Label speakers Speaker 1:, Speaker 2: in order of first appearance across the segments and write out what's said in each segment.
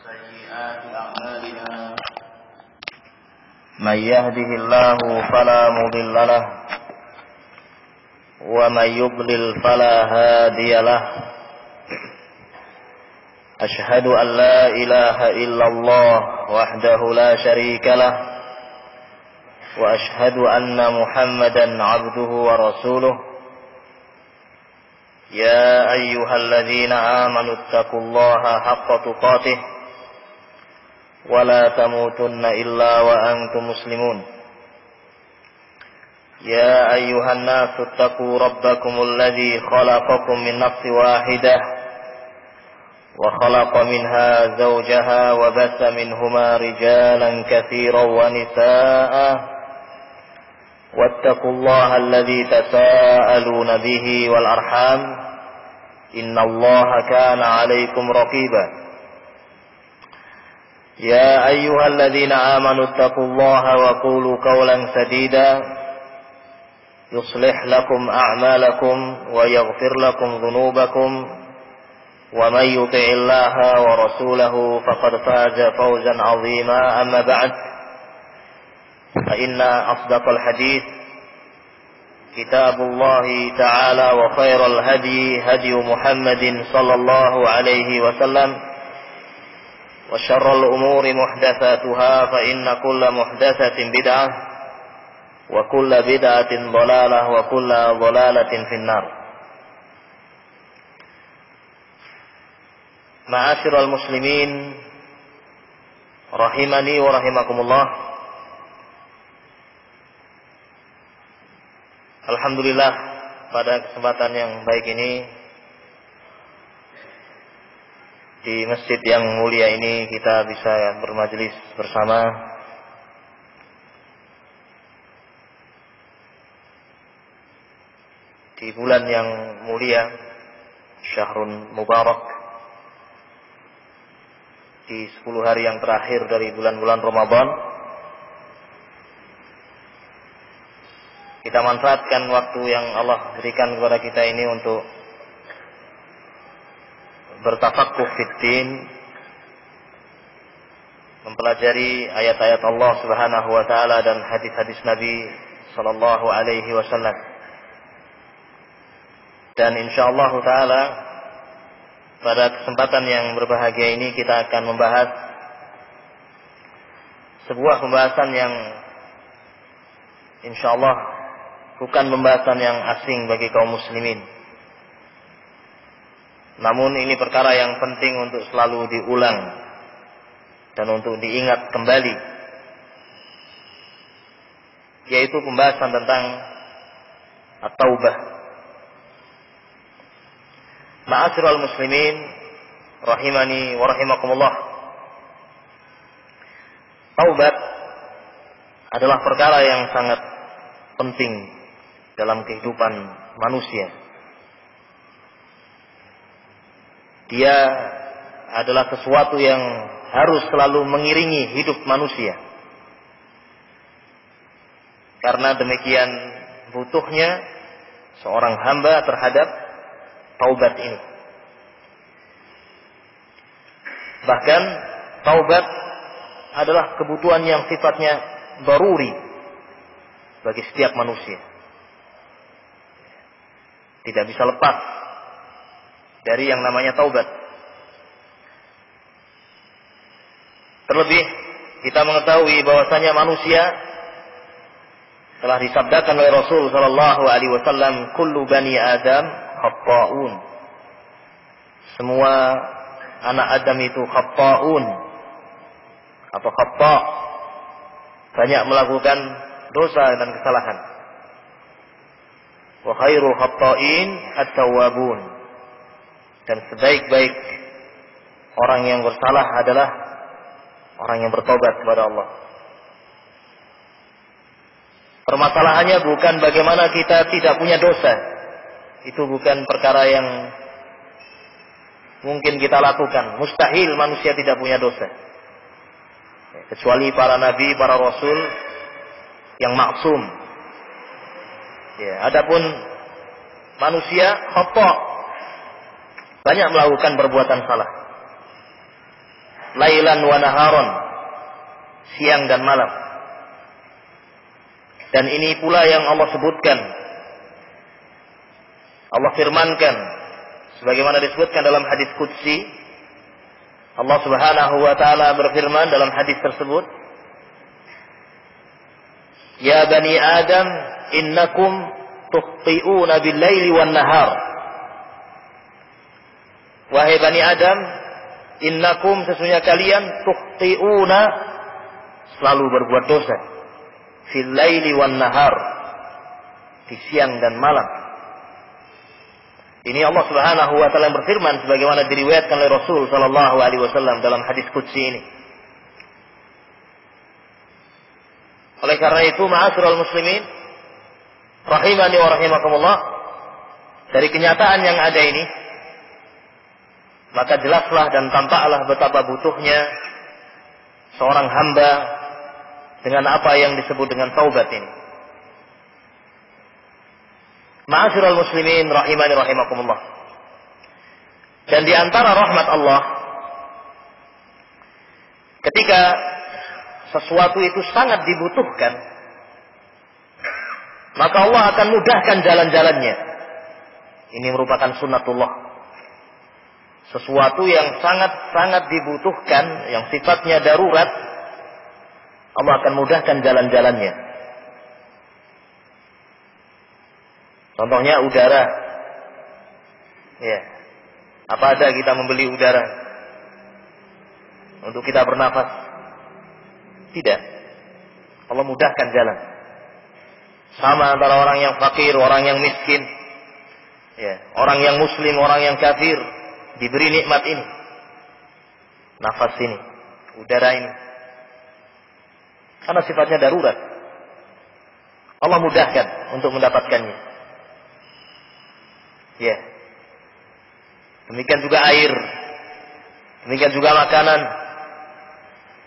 Speaker 1: سيئات أعمالنا من يهده الله فلا مضل له ومن يضلل فلا هادي له أشهد أن لا إله إلا الله وحده لا شريك له وأشهد أن محمدا عبده ورسوله يا أيها الذين آمنوا اتقوا الله حق تقاته ولا تموتن إلا وأنتم مسلمون يا أيها الناس اتقوا ربكم الذي خلقكم من نفس واحدة وخلق منها زوجها وبث منهما رجالا كثيرا ونساء واتقوا الله الذي تساءلون به والأرحام إن الله كان عليكم رقيبا يا أيها الذين آمنوا اتقوا الله وقولوا قولا سديدا يصلح لكم أعمالكم ويغفر لكم ذنوبكم ومن يطع الله ورسوله فقد فاز فوزا عظيما أما بعد فإن أصدق الحديث كتاب الله تعالى وخير الهدي هدي محمد صلى الله عليه وسلم وشر الأمور محدثاتها فإن كل محدثة بدعة وكل بدعة ضلالة وكل ضلالة في النار. Ma'asyiral muslimin rahimani wa rahimakumullah. Alhamdulillah, pada kesempatan yang baik ini di masjid yang mulia ini kita bisa bermajelis bersama di bulan yang mulia Syahrun Mubarak, di 10 hari yang terakhir dari bulan-bulan Ramadan. Kita manfaatkan waktu yang Allah berikan kepada kita ini untuk bertafaqquh fiddin, mempelajari ayat-ayat Allah Subhanahu wa taala dan hadis-hadis Nabi sallallahu alaihi wasallam. Dan insyaallah taala pada kesempatan yang berbahagia ini kita akan membahas sebuah pembahasan yang insyaallah bukan pembahasan yang asing bagi kaum muslimin. Namun ini perkara yang penting untuk selalu diulang dan untuk diingat kembali, yaitu pembahasan tentang at-taubah. Ma'asyiral muslimin rahimani wa rahimakumullah. Taubat adalah perkara yang sangat penting dalam kehidupan manusia. Dia adalah sesuatu yang harus selalu mengiringi hidup manusia. Karena demikian butuhnya seorang hamba terhadap taubat ini. Bahkan taubat adalah kebutuhan yang sifatnya daruri bagi setiap manusia. Tidak bisa lepas dari yang namanya taubat. Terlebih kita mengetahui bahwasanya manusia telah disabdakan oleh Rasul sallallahu alaihi wasallam, kullu bani Adam khata'un. Semua anak Adam itu khata'un atau khata', banyak melakukan dosa dan kesalahan. Wa khairul khata'in at-tawwabun. Dan sebaik-baik orang yang bersalah adalah orang yang bertobat kepada Allah. Permasalahannya bukan bagaimana kita tidak punya dosa. Itu bukan perkara yang mungkin kita lakukan. Mustahil manusia tidak punya dosa. Kecuali para nabi, para rasul yang maksum. Ya, adapun manusia khata', banyak melakukan perbuatan salah. lailan wa naharon, siang dan malam. Dan ini pula yang Allah sebutkan, Allah firmankan sebagaimana disebutkan dalam hadis qudsi. Allah Subhanahu wa taala berfirman dalam hadis tersebut, "Ya bani Adam, innakum tukhti'una bil-laili wan-nahar." Wahai bani Adam, innakum, sesungguhnya kalian, tukhti'una, selalu berbuat dosa, fil-laili wan-nahar, di siang dan malam. Ini Allah Subhanahu wa taala berfirman sebagaimana diriwayatkan oleh Rasul sallallahu alaihi wasallam dalam hadis qudsi ini. Oleh karena itu, ma'asyiral muslimin rahimani wa rahimakumullah, dari kenyataan yang ada ini, maka jelaslah dan tampaklah betapa butuhnya seorang hamba dengan apa yang disebut dengan taubat ini. Ma'asyiral muslimin rahimani rahimakumullah. Dan di antara rahmat Allah, ketika sesuatu itu sangat dibutuhkan, maka Allah akan mudahkan jalan-jalannya. Ini merupakan sunnatullah. Sesuatu yang sangat-sangat dibutuhkan, yang sifatnya darurat, Allah akan mudahkan jalan-jalannya. Contohnya udara. Ya. Apa ada kita membeli udara untuk kita bernafas? Tidak. Allah mudahkan jalan. Sama antara orang yang fakir, orang yang miskin. Ya. Orang yang muslim, orang yang kafir, diberi nikmat ini. Nafas ini, udara ini. Karena sifatnya darurat. Allah mudahkan untuk mendapatkannya. Ya. Demikian juga air. Demikian juga makanan.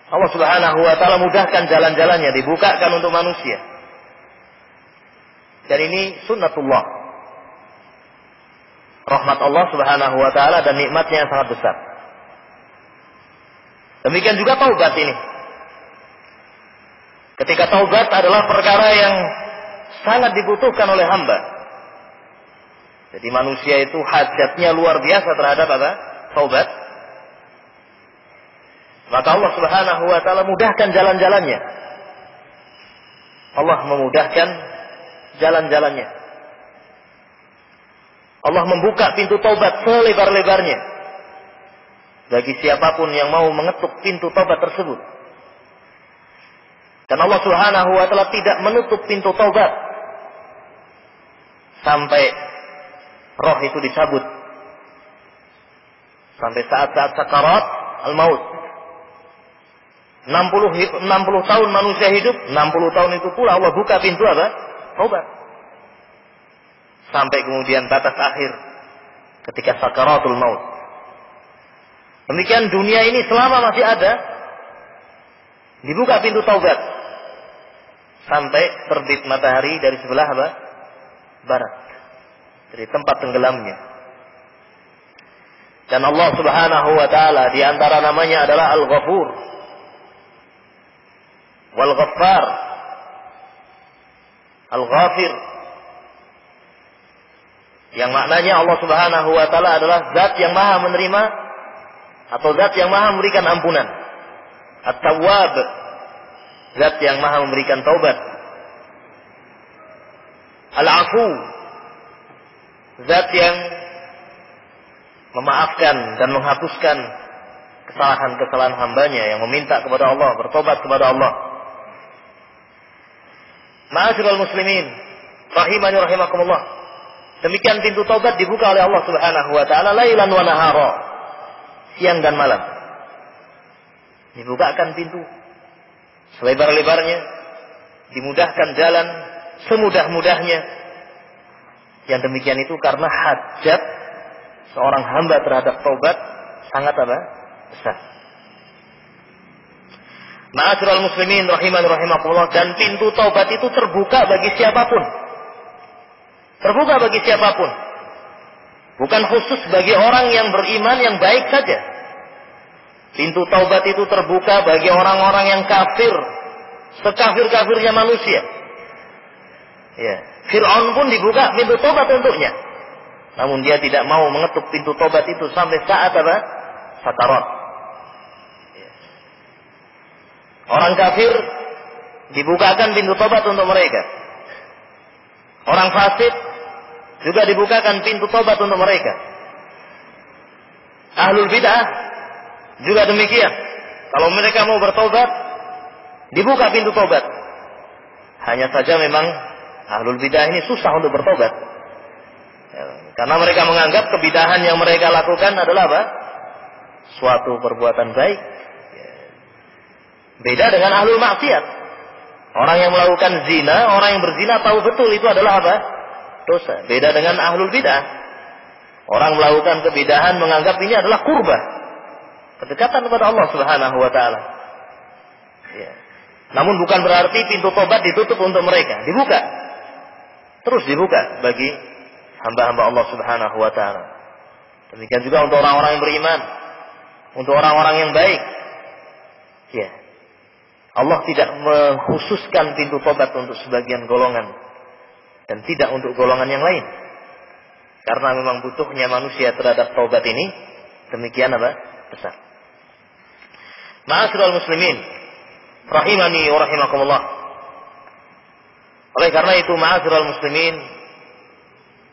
Speaker 1: Allah Subhanahu wa taala mudahkan jalan-jalannya, dibukakan untuk manusia. Dan ini sunnatullah. Rahmat Allah Subhanahu wa taala dan nikmatnya yang sangat besar. Demikian juga taubat ini. Ketika taubat adalah perkara yang sangat dibutuhkan oleh hamba. Jadi manusia itu hajatnya luar biasa terhadap apa? Taubat. Maka Allah Subhanahu wa taala mudahkan jalan-jalannya. Allah memudahkan jalan-jalannya. Allah membuka pintu taubat selebar-lebarnya bagi siapapun yang mau mengetuk pintu taubat tersebut. Dan Allah Subhanahu wa taala tidak menutup pintu taubat sampai roh itu dicabut, sampai saat-saat sakarat al-maut. 60 tahun manusia hidup, 60 tahun itu pula Allah buka pintu apa? Taubat. Sampai kemudian batas akhir ketika sakaratul maut. Demikian dunia ini selama masih ada, dibuka pintu taubat sampai terbit matahari dari sebelah apa? Barat, dari tempat tenggelamnya. Dan Allah Subhanahu wa taala di antara namanya adalah Al-Ghafur wal Ghaffar, Al-Ghafir, yang maknanya Allah Subhanahu wa taala adalah zat yang maha menerima atau zat yang maha memberikan ampunan. At-Tawwab, zat yang maha memberikan taubat. Al-Afu, zat yang memaafkan dan menghapuskan kesalahan-kesalahan hambanya yang meminta kepada Allah, bertobat kepada Allah. Ma'asyiral muslimin rahimani rahimakumullah. Demikian pintu taubat dibuka oleh Allah Subhanahu wa taala lailan wa nahara, siang dan malam. Dibukakan pintu selebar-lebarnya, dimudahkan jalan semudah-mudahnya. Yang demikian itu karena hajat seorang hamba terhadap taubat sangat apa? Besar. Ma'asyiral muslimin rahimani rahimakumullah, dan pintu taubat itu terbuka bagi siapapun. Terbuka bagi siapapun. Bukan khusus bagi orang yang beriman yang baik saja. Pintu taubat itu terbuka bagi orang-orang yang kafir, sekafir-kafirnya manusia. Ya, Fir'aun pun dibuka pintu taubat untuknya. Namun dia tidak mau mengetuk pintu taubat itu sampai saat apa? Sakarat. Ya. Orang kafir dibukakan pintu taubat untuk mereka. Orang fasik juga dibukakan pintu taubat untuk mereka. Ahlul bid'ah juga demikian. Kalau mereka mau bertobat, dibuka pintu tobat. Hanya saja memang ahlul bidah ini susah untuk bertobat. Ya, karena mereka menganggap kebidahan yang mereka lakukan adalah apa? Suatu perbuatan baik. Ya. Beda dengan ahlul maksiat. Orang yang melakukan zina, orang yang berzina tahu betul itu adalah apa? Dosa. Beda dengan ahlul bidah. Orang melakukan kebidahan menganggap ini adalah qurbah, kedekatan kepada Allah Subhanahu wa taala. Ya. Namun bukan berarti pintu tobat ditutup untuk mereka, dibuka. Terus dibuka bagi hamba-hamba Allah Subhanahu wa taala. Demikian juga untuk orang-orang yang beriman, untuk orang-orang yang baik. Ya. Allah tidak mengkhususkan pintu tobat untuk sebagian golongan dan tidak untuk golongan yang lain. Karena memang butuhnya manusia terhadap taubat ini demikian apa? Besar. Ma'asyiral muslimin, rahimani wa rahimakumullah. Oleh karena itu, ma'asyiral muslimin,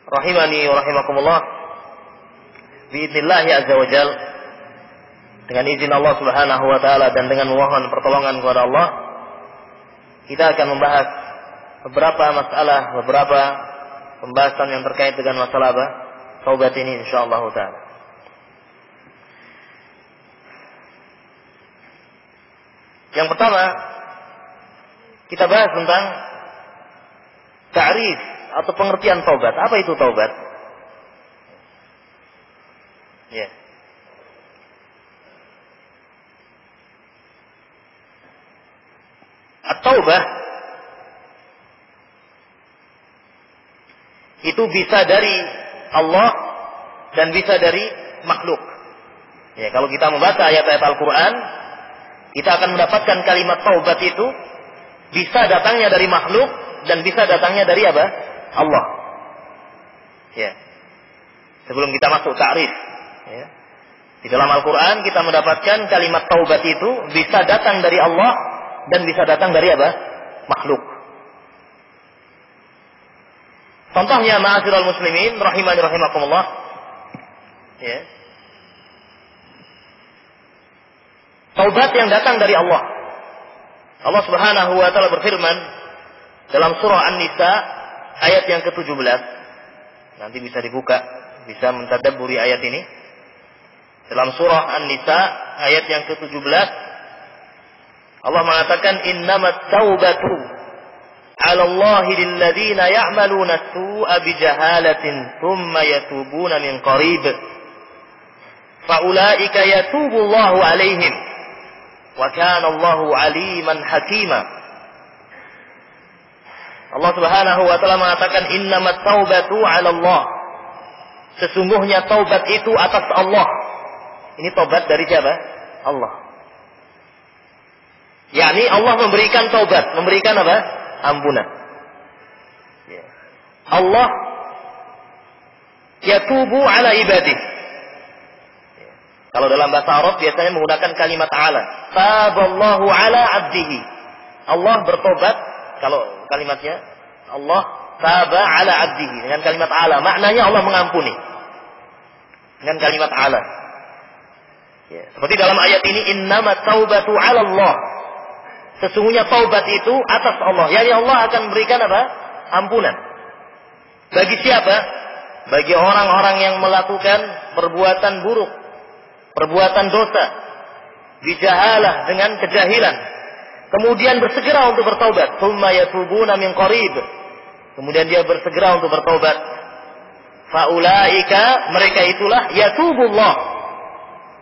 Speaker 1: rahimani wa rahimakumullah, biidznillah azza wa jal, dengan izin Allah Subhanahu wa taala dan dengan memohon pertolongan kepada Allah, kita akan membahas beberapa masalah, beberapa pembahasan yang terkait dengan masalah apa? Taubat ini insyaallah taala. Yang pertama, kita bahas tentang ta'rif atau pengertian taubat. Apa itu taubat? Ya. At-taubah itu bisa dari Allah dan bisa dari makhluk. Ya, kalau kita membaca ayat-ayat Al-Quran, kita akan mendapatkan kalimat taubat itu bisa datangnya dari makhluk dan bisa datangnya dari apa? Allah. Ya. Sebelum kita masuk ta'rif, ya. Di dalam Al-Quran kita mendapatkan kalimat taubat itu bisa datang dari Allah dan bisa datang dari apa? Makhluk. Contohnya, ma'asyiral muslimin, rahimani rahimakumullah. Ya. Taubat yang datang dari Allah. Allah Subhanahu wa taala berfirman dalam surah An-Nisa ayat yang ke-17. Nanti bisa dibuka, bisa mentadabburi ayat ini. Dalam surah An-Nisa ayat yang ke-17 Allah mengatakan innamat taubatu 'ala Allahi lil ladzina ya'maluna as-su'a bi jahalatin thumma yatubuna min qarib fa ulaika yatubu Allahu 'alaihim wa kana Allahu 'aliman hakima. Allah Subhanahu wa taala mengatakan innamat taubatu 'ala Allah. Sesungguhnya taubat itu atas Allah. Ini taubat dari siapa? Allah. yakni Allah memberikan taubat, memberikan apa? Ampunan. Allah yatubu ala ibadih. Kalau dalam bahasa Arab biasanya menggunakan kalimat ala. Taballahu ala abdihi. Allah bertobat, kalau kalimatnya Allah taba ala abdihi dengan kalimat ala, maknanya Allah mengampuni. Dengan kalimat ala. Ya, seperti dalam ayat ini innamat taubatu ala Allah. Sesungguhnya taubat itu atas Allah. Yani Allah akan memberikan apa? Ampunan. Bagi siapa? Bagi orang-orang yang melakukan perbuatan buruk, perbuatan dosa, bijahalah, dengan kejahilan, kemudian bersegera untuk bertaubat. Tsumma yatubuna min qarib. Kemudian dia bersegera untuk bertaubat. Faulaika, mereka itulah yatubullah.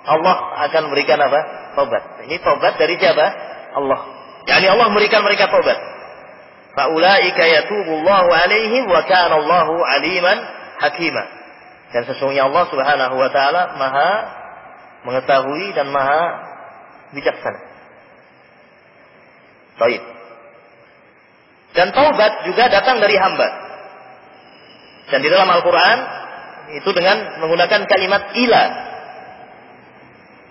Speaker 1: Allah akan memberikan apa? Taubat. Ini taubat dari siapa? Allah. Yani Allah memberikan mereka taubat. Faulaika yatubullahu alaihim wa kana Allahu aliman hakima. Dan sesungguhnya Allah Subhanahu wa taala Maha mengetahui dan maha bijaksana. Baik. Dan taubat juga datang dari hamba. Dan di dalam Al-Quran itu dengan menggunakan kalimat ila.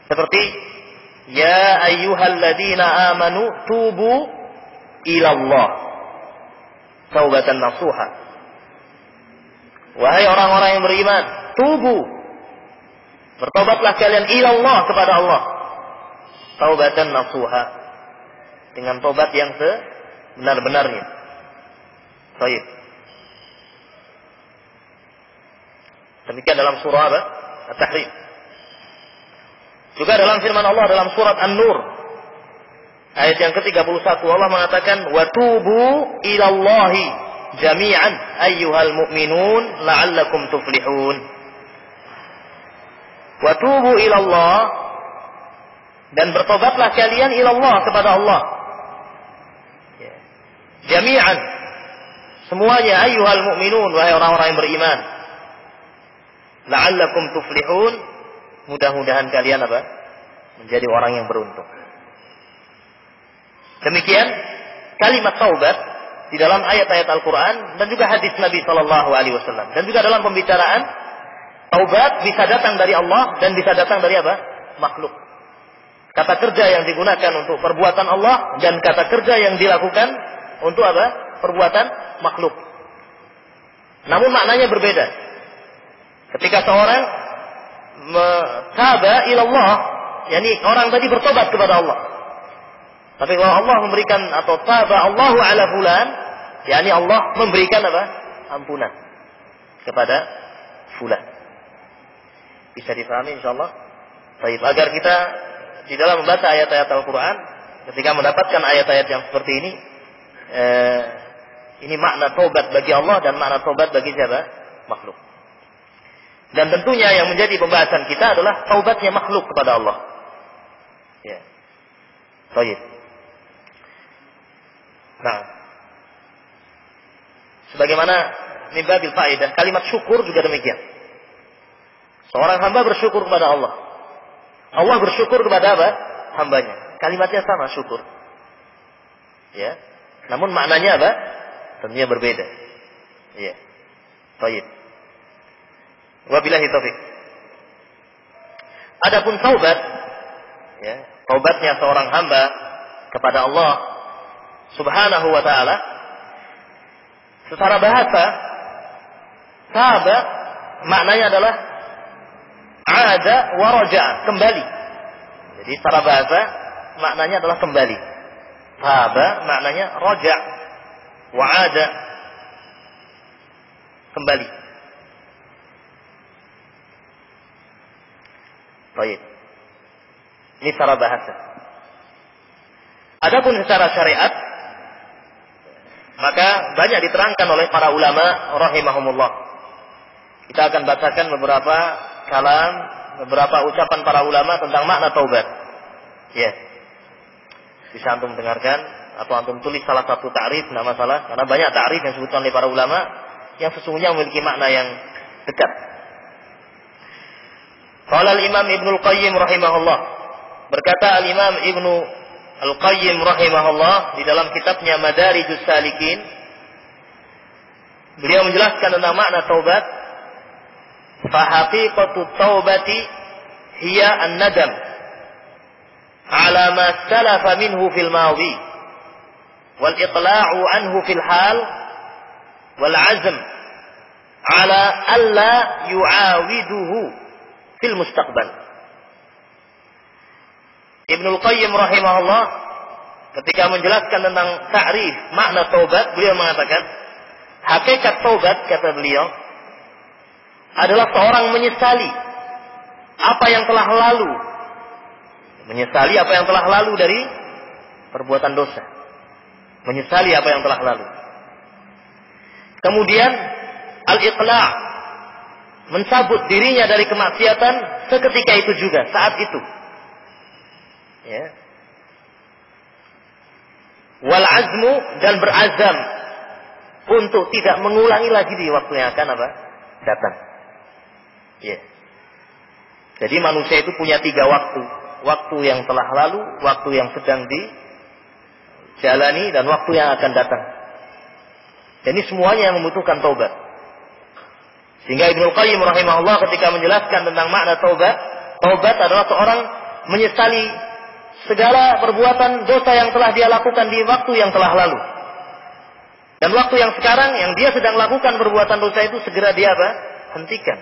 Speaker 1: Seperti ya ayyuhalladzina amanu tubu ilallah taubatan nasuha. Wahai orang-orang yang beriman, tubu, bertobatlah kalian ilallah kepada Allah taubatan nasuha, dengan tobat yang sebenar-benarnya. Baik. Demikian dalam surah apa? At-Tahrim. Juga dalam firman Allah dalam surat An-Nur ayat yang ke-31 Allah mengatakan wa tubu ilallahi jami'an ayyuhal mu'minun la'allakum tuflihun. Wa tubu ilallah, dan bertobatlah kalian ilallah kepada Allah. Jami'an, semuanya, ayyuhal mu'minun, wahai orang-orang yang beriman. La'allakum tuflihun, mudah-mudahan kalian apa? Menjadi orang yang beruntung. Demikian kalimat taubat di dalam ayat-ayat Al-Quran dan juga hadis Nabi SAW. Dan juga dalam pembicaraan, taubat bisa datang dari Allah dan bisa datang dari apa? Makhluk. Kata kerja yang digunakan untuk perbuatan Allah dan kata kerja yang dilakukan untuk apa? Perbuatan makhluk. Namun maknanya berbeda. Ketika seorang taba ilallah, yakni orang tadi bertobat kepada Allah. Tapi kalau Allah memberikan atau taba Allahu ala fulan, yakni Allah memberikan apa? Ampunan kepada fulan. Bisa difahami insyaallah? Baik, agar kita di dalam membaca ayat-ayat Al-Quran, ketika mendapatkan ayat-ayat yang seperti ini makna taubat bagi Allah dan makna taubat bagi siapa? Makhluk. Dan tentunya yang menjadi pembahasan kita adalah taubatnya makhluk kepada Allah. Ya. Baik. Nah, sebagaimana mimbabil faedah, kalimat syukur juga demikian. Seorang hamba bersyukur kepada Allah. Allah bersyukur kepada apa? Hambanya. Kalimatnya sama, syukur. Ya. Namun maknanya apa? Tentunya berbeda. Ya. Baik. Wabillahi taufik. Adapun taubat, ya, taubatnya seorang hamba kepada Allah Subhanahu wa ta'ala, secara bahasa taba maknanya adalah ada wa raja, kembali. Jadi secara bahasa maknanya adalah kembali. Taba maknanya raja wa ada, kembali. Baik. Ini secara bahasa. Adapun secara syariat, maka banyak diterangkan oleh para ulama rahimahumullah. Kita akan bacakan beberapa kalam, beberapa ucapan para ulama tentang makna taubat. Ya. Bisa antum dengarkan atau antum tulis salah satu ta'rif, enggak masalah, karena banyak ta'rif yang disebutkan oleh para ulama yang sesungguhnya memiliki makna yang dekat. Qala al-Imam Ibnu Al-Qayyim rahimahullah. Berkata al-Imam Ibnu Al-Qayyim rahimahullah di dalam kitabnya Madarijus Salikin, beliau menjelaskan tentang makna taubat. Fa haqiqatu taubati hiya an-nadam ala ma salafa minhu fil madhi wal iqla'u anhu fil hal wal 'azm ala alla yu'awiduhu fil mustaqbal. Ibnu Qayyim rahimahullah ketika menjelaskan tentang ta'rif makna taubat, beliau mengatakan hakikat taubat, kata beliau, adalah seorang menyesali apa yang telah lalu. Menyesali apa yang telah lalu dari perbuatan dosa. Menyesali apa yang telah lalu. Kemudian al-iqla', mencabut dirinya dari kemaksiatan seketika itu juga, saat itu. Ya. Wal azmu, dan berazam untuk tidak mengulangi lagi di waktu yang akan apa? Datang. Ya. Jadi manusia itu punya 3 waktu. Waktu yang telah lalu, waktu yang sedang dijalani, dan waktu yang akan datang. Jadi semuanya yang membutuhkan taubat. Sehingga Ibnu Qayyim rahimahullah ketika menjelaskan tentang makna taubat, taubat adalah seorang menyesali segala perbuatan dosa yang telah dia lakukan di waktu yang telah lalu. Dan waktu yang sekarang yang dia sedang lakukan perbuatan dosa itu segera dia hentikan.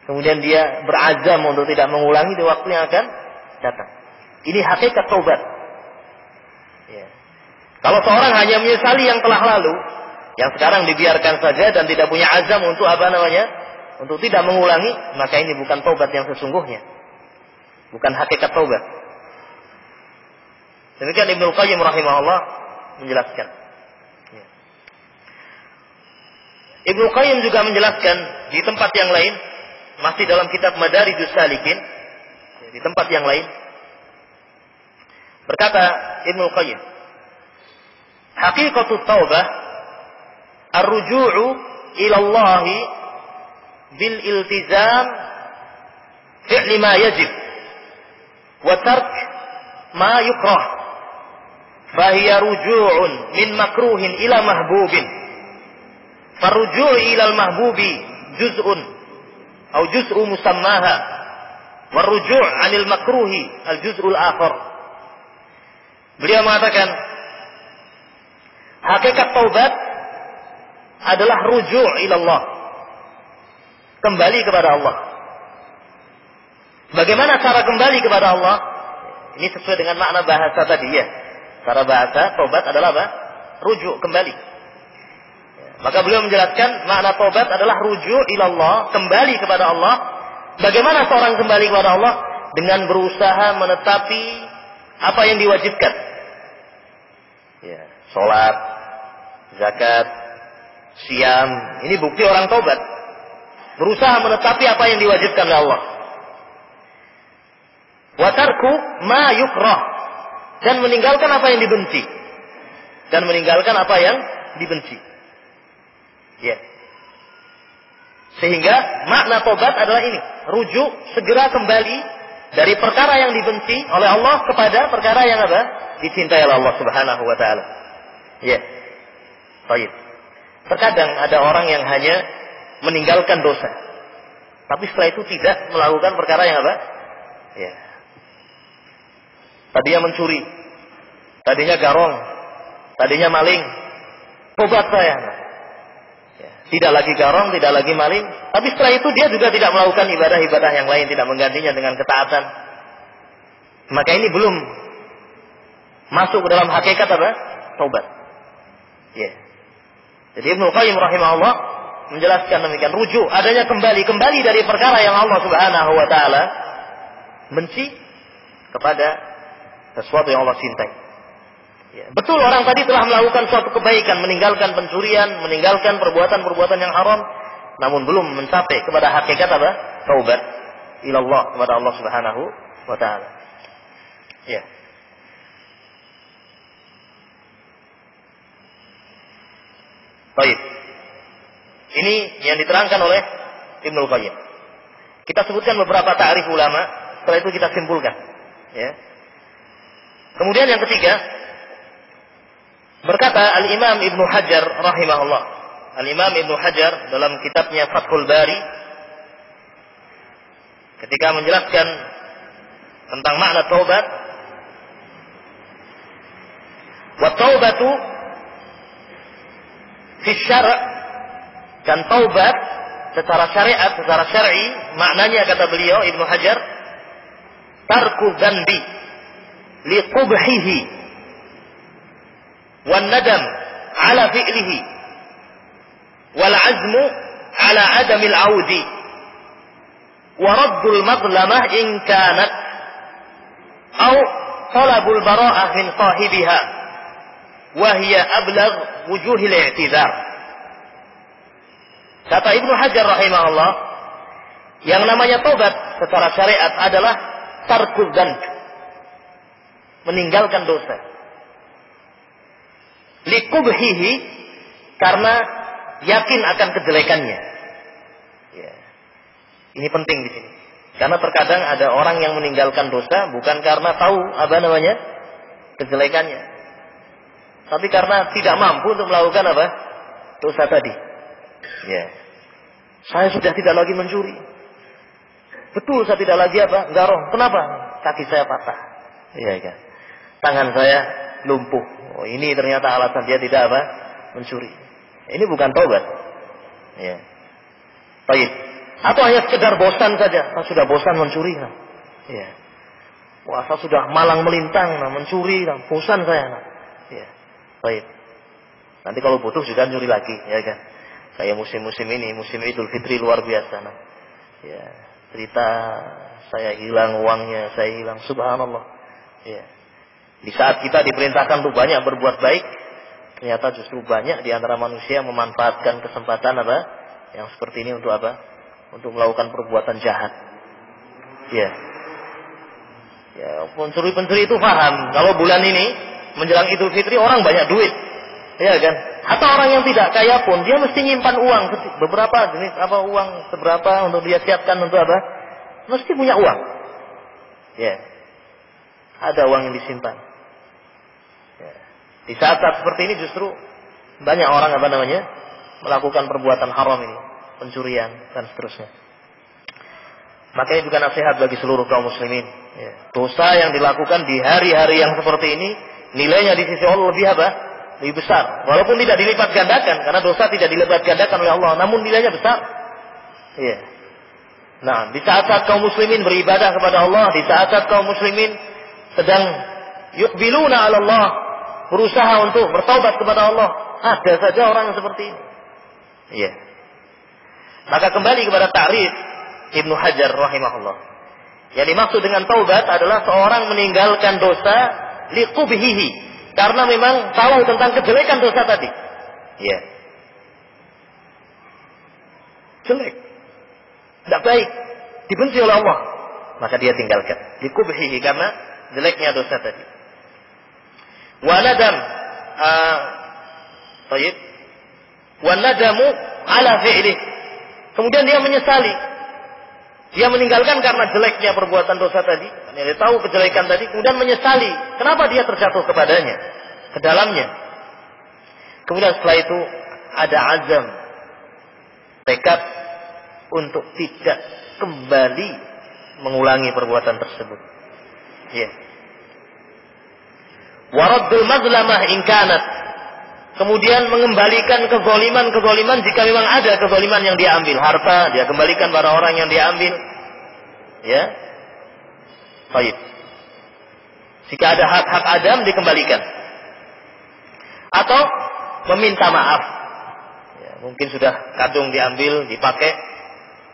Speaker 1: Kemudian dia berazam untuk tidak mengulangi di waktu yang akan datang. Ini hakikat taubat. Ya. Kalau seorang hanya menyesali yang telah lalu, yang sekarang dibiarkan saja dan tidak punya azam untuk untuk tidak mengulangi, maka ini bukan taubat yang sesungguhnya. Bukan hakikat taubat. Demikian Ibnu Qayyim rahimahullah menjelaskan. Ya. Ibnu Qayyim juga menjelaskan di tempat yang lain, masih dalam kitab Madarijus Salikin, di tempat yang lain, berkata Ibnu Qayyim, haqiqatut taubah ar-ruju'u ila Allah bil iltizam fi'li ma yajib wa tark ma yukrah, fahiya ruju'un min makruhin ila mahbubin, farruju'u ila al-mahbubi juz'un atau juz'u musammaha, warruju' 'anil makruhi al-juz'ul akhar. Beliau mengatakan hakikat taubat adalah ruju' ila Allah, kembali kepada Allah. Bagaimana cara kembali kepada Allah? Ini sesuai dengan makna bahasa tadi ya. Cara bahasa taubat adalah apa? Rujuk, kembali. Maka beliau menjelaskan makna taubat adalah rujuk ila Allah, kembali kepada Allah. Bagaimana seorang kembali kepada Allah? Dengan berusaha menetapi apa yang diwajibkan. Ya, salat, zakat, siam, ini bukti orang taubat. Berusaha menetapi apa yang diwajibkan oleh Allah. Wa tarku ma yukrah, dan meninggalkan apa yang dibenci. Dan meninggalkan apa yang dibenci. Ya. Sehingga makna taubat adalah ini, rujuk, segera kembali dari perkara yang dibenci oleh Allah kepada perkara yang dicintai oleh Allah Subhanahu wa taala. Ya. Baik. Terkadang ada orang yang hanya meninggalkan dosa, tapi setelah itu tidak melakukan perkara yang ya. Tadinya mencuri, tadinya garong, tadinya maling, tobat saya. Ya. Tidak lagi garong, tidak lagi maling, tapi setelah itu dia juga tidak melakukan ibadah-ibadah yang lain, tidak menggantinya dengan ketaatan. Maka ini belum masuk ke dalam hakikat taubat. Ya. Jadi Ibnu Qayyim rahimahullah menjelaskan demikian, rujuk, adanya kembali dari perkara yang Allah Subhanahu wa taala benci kepada sesuatu yang Allah cintai. Ya, betul orang tadi telah melakukan suatu kebaikan, meninggalkan pencurian, meninggalkan perbuatan-perbuatan yang haram, namun belum mencapai kepada hakikat taubat ilallah, kepada Allah Subhanahu wa taala. Ya. Baik. Ini yang diterangkan oleh Ibnu Qayyim. Kita sebutkan beberapa ta'rif ulama, setelah itu kita simpulkan. Ya. Kemudian yang ketiga, berkata Al-Imam Ibnu Hajar rahimahullah. Al-Imam Ibnu Hajar dalam kitabnya Fathul Bari, ketika menjelaskan tentang makna taubat, wa taubatu fi syara', dan taubat secara syariat, secara syar'i, maknanya kata beliau Ibnu Hajar, tarku dzanbi liqubhihi wan nadam ala fi'lihi wal azmu ala adamil audi wa raddul madlamah in kanat aw talabul bara'ah min sahibiha wa hiya ablagh wujuhil i'tizar. Kata Ibnu Hajar rahimahullah, yang namanya taubat secara syariat adalah tarku dzanb, meninggalkan dosa. Liqubhihi, karena yakin akan kejelekannya. Ya. Ini penting di sini. Karena terkadang ada orang yang meninggalkan dosa bukan karena tahu kejelekannya, tapi karena tidak mampu untuk melakukan dosa tadi. Ya. Saya sudah tidak lagi mencuri. Betul, saya tidak lagi garong. Kenapa? Kaki saya patah. Iya kan. Tangan saya lumpuh. Oh, ini ternyata alasan dia tidak mencuri. Ini bukan taubat. Ya. Baik. Atau hanya sekedar bosan saja. Saya sudah bosan mencuri. Ya. Wah, saya sudah malang melintang mencuri. Bosan saya. Ya. Baik. Nanti kalau butuh juga mencuri lagi, ya kan. Kayak musim-musim ini, musim Idul Fitri luar biasa. Ya. Cerita saya hilang uangnya, saya hilang, subhanallah. Ya. Di saat kita diperintahkan untuk banyak berbuat baik, ternyata justru banyak di antara manusia memanfaatkan kesempatan yang seperti ini untuk untuk melakukan perbuatan jahat. Ya. Ya, pencuri-pencuri itu paham kalau bulan ini menjelang Idul Fitri orang banyak duit. Ya kan? Atau orang yang tidak kaya pun dia mesti nyimpan uang beberapa jenis uang seberapa untuk dia siapkan untuk mesti punya uang. Ya. Ada uang yang disimpan. Ya. Di saat-saat seperti ini justru banyak orang melakukan perbuatan haram ini, pencurian dan seterusnya. Makanya juga nasihat bagi seluruh kaum muslimin. Ya. Dosa yang dilakukan di hari-hari yang seperti ini nilainya di sisi Allah lebih besar. Walaupun tidak dilipat gandakan, karena dosa tidak dilipat gandakan oleh Allah, namun nilainya besar. Iya. Nah, di saat-saat kaum muslimin beribadah kepada Allah, di saat-saat kaum muslimin sedang yuqbiluna 'ala Allah, berusaha untuk bertaubat kepada Allah, ada saja orang yang seperti ini. Iya. Maka kembali kepada ta'rif Ibnu Hajar rahimahullah. Yang dimaksud dengan taubat adalah seorang meninggalkan dosa liqubhihi, karena memang tahu tentang kejelekan dosa tadi. Ya. Jelek. Tidak baik. Dibenci oleh Allah. Maka dia tinggalkan. Likubhihi, karena jeleknya dosa tadi. Wa nadam. Tayyib. Wa nadamu ala fi'lih. Kemudian dia menyesali. Dia meninggalkan karena jeleknya perbuatan dosa tadi. Dia tahu kejelekan tadi, kemudian menyesali. Kenapa dia terjatuh kepadanya, ke dalamnya. Kemudian setelah itu ada azam, tekad untuk tidak kembali mengulangi perbuatan tersebut. Ya. Waraddul mazlamah in kanat. Kemudian mengembalikan kezaliman jika memang ada kezaliman yang dia ambil. Harta dia kembalikan pada orang yang dia ambil. Ya. Baik. Jika ada hak-hak Adam dikembalikan. Atau meminta maaf. Ya, mungkin sudah kadung diambil, dipakai,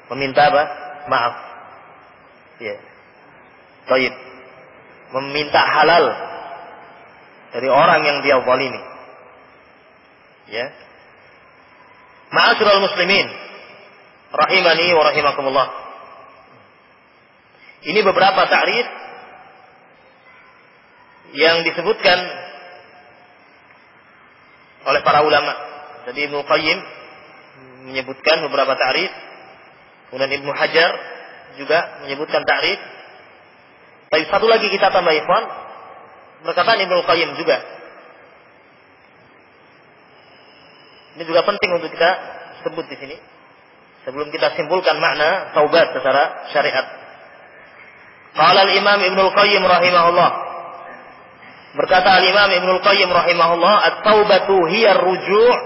Speaker 1: meminta maaf. Ya. Baik. Meminta halal dari orang yang dia zalimi. Ya. Ma'asyiral muslimin rahimani wa rahimakumullah. Ini beberapa ta'rif yang disebutkan oleh para ulama. Jadi Ibnu Qayyim menyebutkan beberapa ta'rif, kemudian Ibnu Hajar juga menyebutkan ta'rif. Tapi satu lagi kita tambah ikhwan, perkataan Ibnu Qayyim juga. Ini juga penting untuk kita sebut di sini sebelum kita simpulkan makna taubat secara syariat. Qala al-Imam Ibnu Qayyim rahimahullah. Berkata al-Imam Ibnu Qayyim rahimahullah, at-taubatu hiya ar-ruju'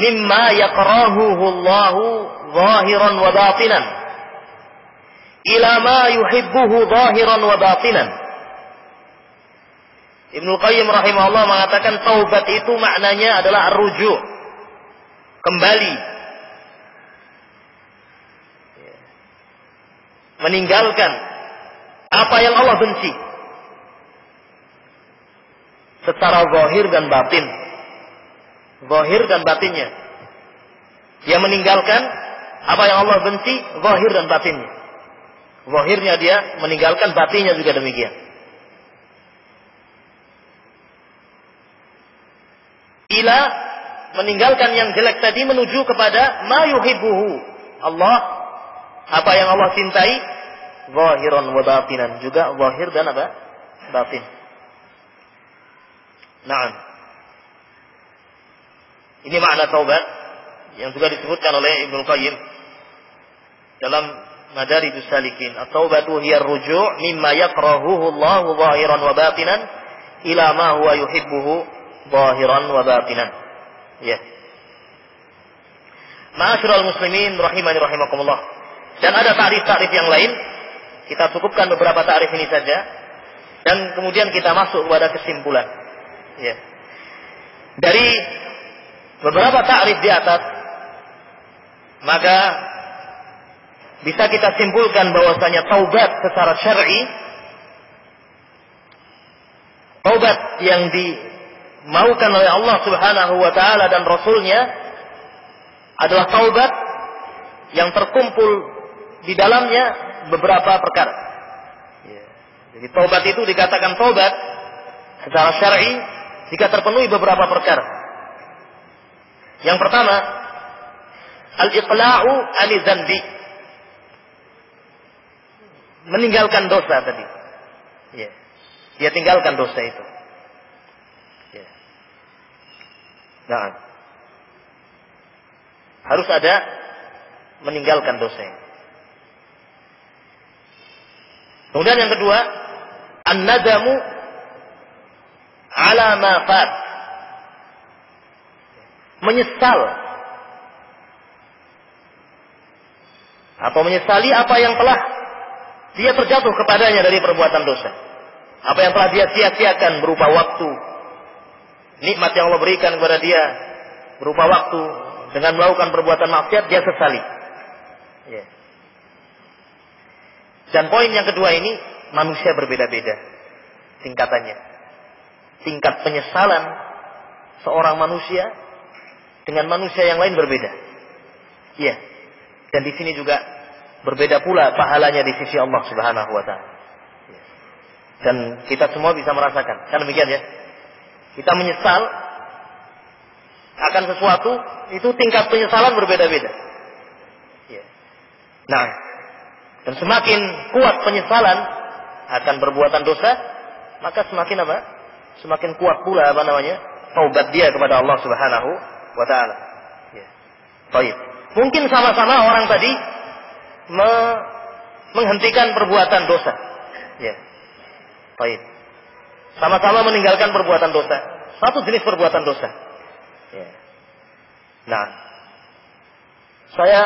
Speaker 1: mimma yaqrahuhu Allah zahiran wa batinan ila ma yuhibbuhu zahiran wa batinan. Ibnu Qayyim rahimahullah mengatakan taubat itu maknanya adalah ar-ruju', kembali, meninggalkan apa yang Allah benci secara zahir dan batin. Zahir dan batinnya. Dia meninggalkan apa yang Allah benci, zahir dan batinnya. Zahirnya dia meninggalkan, batinnya juga demikian. Ila, meninggalkan yang jelek tadi menuju kepada ma yuhibbuhu Allah, apa yang Allah cintai, zahiran wa batinan, juga zahir dan apa? Batin. Na'am. Ini makna taubat yang juga disebutkan oleh Ibnu Qayyim dalam Madarijus Salikin. At-taubatu hiya ar-ruju' mimma yakrahuhu Allah zahiran wa batinan ila ma huwa yuhibbuhu zahiran wa batinan. Ya. Ma'asyiral muslimin rahimani rahimakumullah. Dan ada ta'rif-ta'rif yang lain. Kita cukupkan beberapa ta'rif ini saja dan kemudian kita masuk kepada kesimpulan. Ya. Dari beberapa ta'rif di atas, maka bisa kita simpulkan bahwasanya taubat secara syar'i, taubat yang dimaukan oleh Allah Subhanahu wa taala dan Rasulnya adalah taubat yang terkumpul di dalamnya beberapa perkara. Jadi taubat itu dikatakan taubat secara syar'i jika terpenuhi beberapa perkara. Yang pertama, al-iqla'u 'ani dzanbi. Meninggalkan dosa tadi. Ya. Dia tinggalkan dosa itu. Ya. Nah, harus ada meninggalkan dosa. Kemudian yang kedua, an-nadamu 'ala ma fat. Menyesal atau menyesali apa yang telah dia terjatuh kepadanya dari perbuatan dosa. Apa yang telah dia sia-siakan berupa waktu. Nikmat yang Allah berikan kepada dia berupa waktu. Dengan melakukan perbuatan maksiat, dia sesali. Ya. Dan poin yang kedua ini, manusia berbeda-beda tingkatannya. Tingkat penyesalan seorang manusia dengan manusia yang lain berbeda. Ya. Dan di sini juga berbeda pula pahalanya di sisi Allah Subhanahu wa taala. Dan kita semua bisa merasakan. Kan demikian ya. Kita menyesal akan sesuatu, itu tingkat penyesalan berbeda-beda. Ya. Nah, dan semakin kuat penyesalan akan perbuatan dosa, maka semakin apa? Semakin kuat pula taubat dia kepada Allah Subhanahu wa taala. Ya. Baik. Mungkin sama-sama orang tadi menghentikan perbuatan dosa. Ya. Baik. Sama-sama meninggalkan perbuatan dosa. Satu jenis perbuatan dosa. Ya. Nah, saya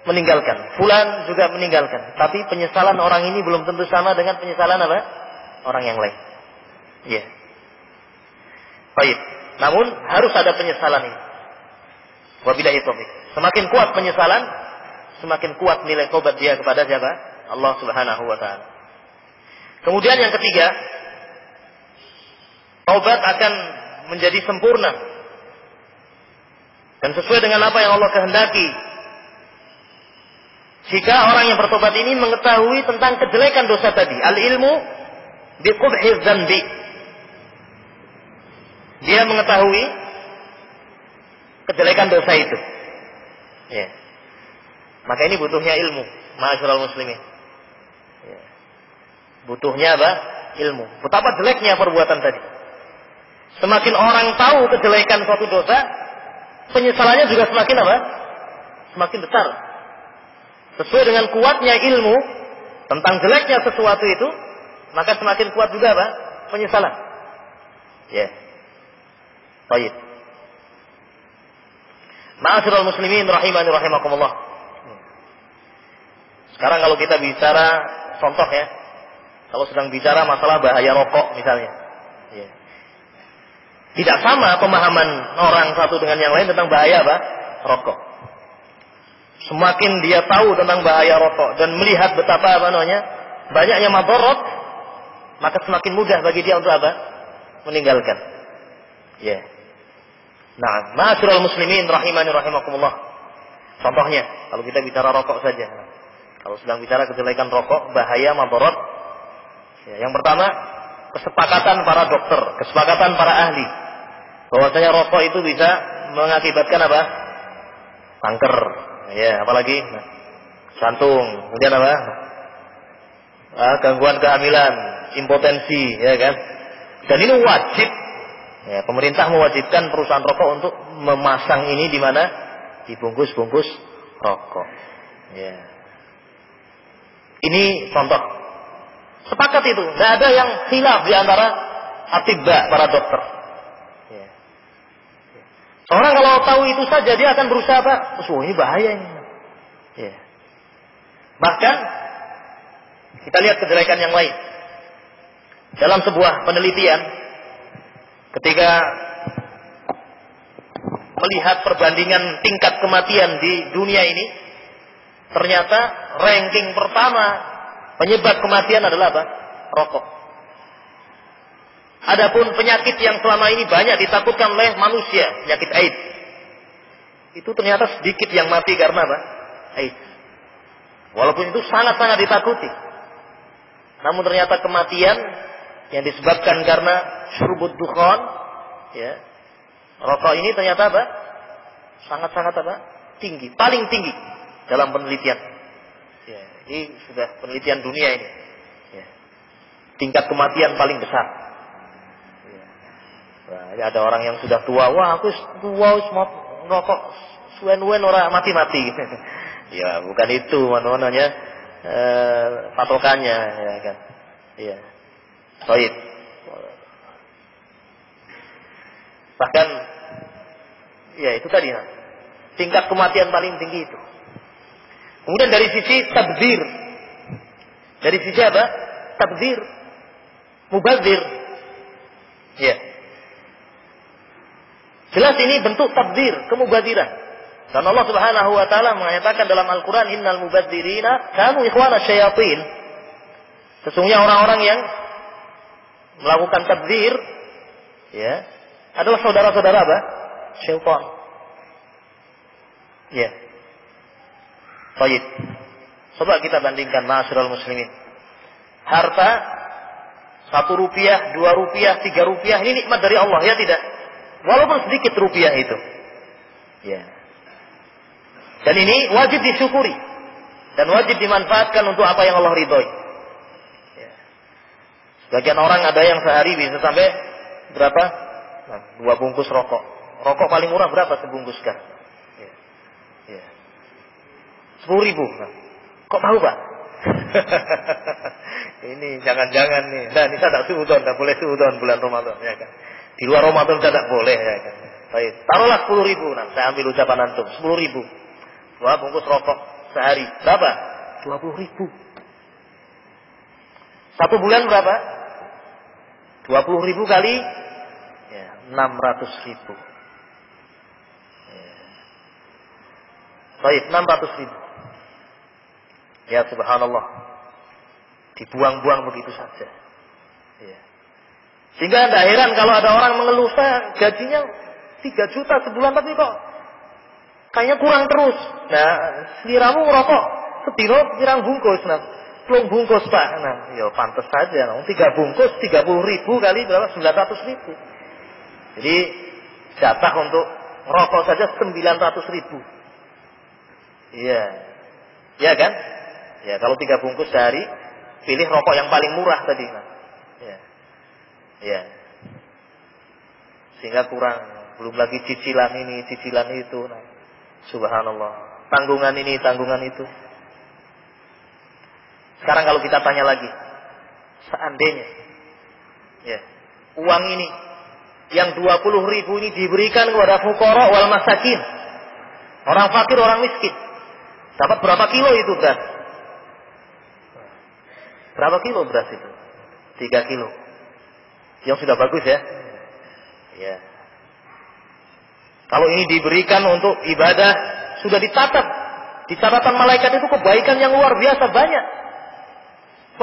Speaker 1: meninggalkan, fulan juga meninggalkan. Tapi penyesalan orang ini belum tentu sama dengan penyesalan apa? Orang yang lain. Ya. Baik. Namun harus ada penyesalan ini. Wabillahi taufiq. Semakin kuat penyesalan, semakin kuat nilai tobat dia kepada siapa? Allah Subhanahu wa taala. Kemudian yang ketiga, taubat akan menjadi sempurna dan sesuai dengan apa yang Allah kehendaki jika orang yang bertobat ini mengetahui tentang kejelekan dosa tadi. Al-ilmu biqubhiz dzanbi. Dia mengetahui kejelekan dosa itu. Ya. Maka ini butuhnya ilmu, ma'asyiral muslimin. Ya. Butuhnya apa? Ilmu. Betapa jeleknya perbuatan tadi. Semakin orang tahu kejelekan suatu dosa, penyesalannya juga semakin apa? Semakin besar. Sesuai dengan kuatnya ilmu tentang jeleknya sesuatu itu, maka semakin kuat juga apa? Penyesalan. Ya. Baik. Ma'asyiral muslimin rahimani rahimakumullah. Sekarang kalau kita bicara contoh ya, kalau sedang bicara masalah bahaya rokok misalnya, ya. Tidak sama pemahaman orang satu dengan yang lain tentang bahaya apa? Rokok. Semakin dia tahu tentang bahaya rokok dan melihat betapa banyaknya madarat, maka semakin mudah bagi dia untuk apa? Meninggalkan. Ya. Nah, ma'asyiral muslimin rahimani rahimakumullah. Contohnya, kalau kita bicara rokok saja. Kalau sedang bicara kejelekan rokok, bahaya madarat. Ya, yang pertama, kesepakatan para dokter, kesepakatan para ahli bahwasanya rokok itu bisa mengakibatkan apa? Kanker. Ya, apalagi jantung, kemudian apa? Gangguan kehamilan, impotensi, ya kan? Dan ini wajib. Ya, pemerintah mewajibkan perusahaan rokok untuk memasang ini di mana? Di bungkus-bungkus rokok. Ya. Ini contoh. Sepakat itu. Tidak ada yang khilaf di antara atibba, para dokter. Ya. Seorang kalau tahu itu saja dia akan berusaha apa? Oh, ini bahaya ini. Ya. Bahkan kita lihat kejelekan yang lain. Dalam sebuah penelitian, ketika melihat perbandingan tingkat kematian di dunia ini, ternyata ranking pertama penyebab kematian adalah apa? Rokok. Adapun penyakit yang selama ini banyak ditakutkan oleh manusia, penyakit AIDS, itu ternyata sedikit yang mati karena apa? AIDS. Walaupun itu sangat-sangat ditakuti. Namun ternyata kematian yang disebabkan karena syurbud dukhan, ya, rokok ini ternyata apa? Sangat-sangat apa? Tinggi, paling tinggi dalam penelitian. Ya, ini sudah penelitian dunia ini. Ya. Tingkat kematian paling besar. Ya. Nah, ada orang yang sudah tua, wah aku tua mau rokok, suwen-wen orang mati-mati. Ya, bukan itu namanya patokannya, ya kan. Iya. Baik. Bahkan ya itu tadi, tingkat kematian paling tinggi itu. Kemudian dari sisi tabdzir. Dari sisi apa? Tabdzir. Mubadzir. Ya. Jelas ini bentuk tabdzir, kemubadziran. Dan Allah Subhanahu wa taala mengatakan dalam Al-Qur'an, innal mubadzirina kanu ikhwana syayatin. Sesungguhnya orang-orang yang melakukan tabdzir, ya, adalah saudara-saudara apa? Syaitan. Ya. Baik. Coba kita bandingkan ma'asyiral muslimin. Harta 1 rupiah, 2 rupiah, 3 rupiah ini nikmat dari Allah, ya tidak? Walaupun sedikit rupiah itu. Ya. Dan ini wajib disyukuri dan wajib dimanfaatkan untuk apa yang Allah ridhoi. Ya. Sebagian orang ada yang sehari bisa sampai berapa? 2 bungkus rokok. Rokok paling murah berapa sebungkus kan? Ya. Ya. 10.000. Nah, kok tahu Pak? Ini jangan-jangan nih. Nah, ini tidak suudon, tidak boleh suudon bulan Ramadan, ya kan? Di luar Ramadan tidak boleh, ya kan? Baik, taruhlah 10.000. Nah, saya ambil ucapan antum, 10.000. 2 bungkus rokok sehari. Berapa? 20.000. 1 bulan berapa? 20.000 kali ya, 600.000. Ya. Baik, 600.000. Ya subhanallah. Dibuang-buang begitu saja. Ya. Sehingga tidak heran kalau ada orang mengeluh, saya gajinya 3 juta sebulan tapi kok kayaknya kurang terus. Nah, seliramu ngerokok sedino pirang bungkus, nah, 10 bungkus Pak. Nah, ya pantas saja. 3 bungkus 30.000 kali berapa? 900.000. Jadi jatah untuk rokok saja 900.000. Iya, ya kan? Ya kalau 3 bungkus sehari, pilih rokok yang paling murah tadi. Nah, ya, ya. Sehingga kurang. Belum lagi cicilan ini, cicilan itu. Nah, subhanallah. Tanggungan ini, tanggungan itu. Sekarang kalau kita tanya lagi, seandainya ya, uang ini yang 20.000 ini diberikan kepada fuqara wal masakin, orang fakir, orang miskin, dapat berapa kilo itu beras? Berapa kilo beras itu? 3 kilo. Yang sudah bagus ya. Ya. Kalau ini diberikan untuk ibadah, sudah dicatat. Di catatan malaikat itu kebaikan yang luar biasa banyak.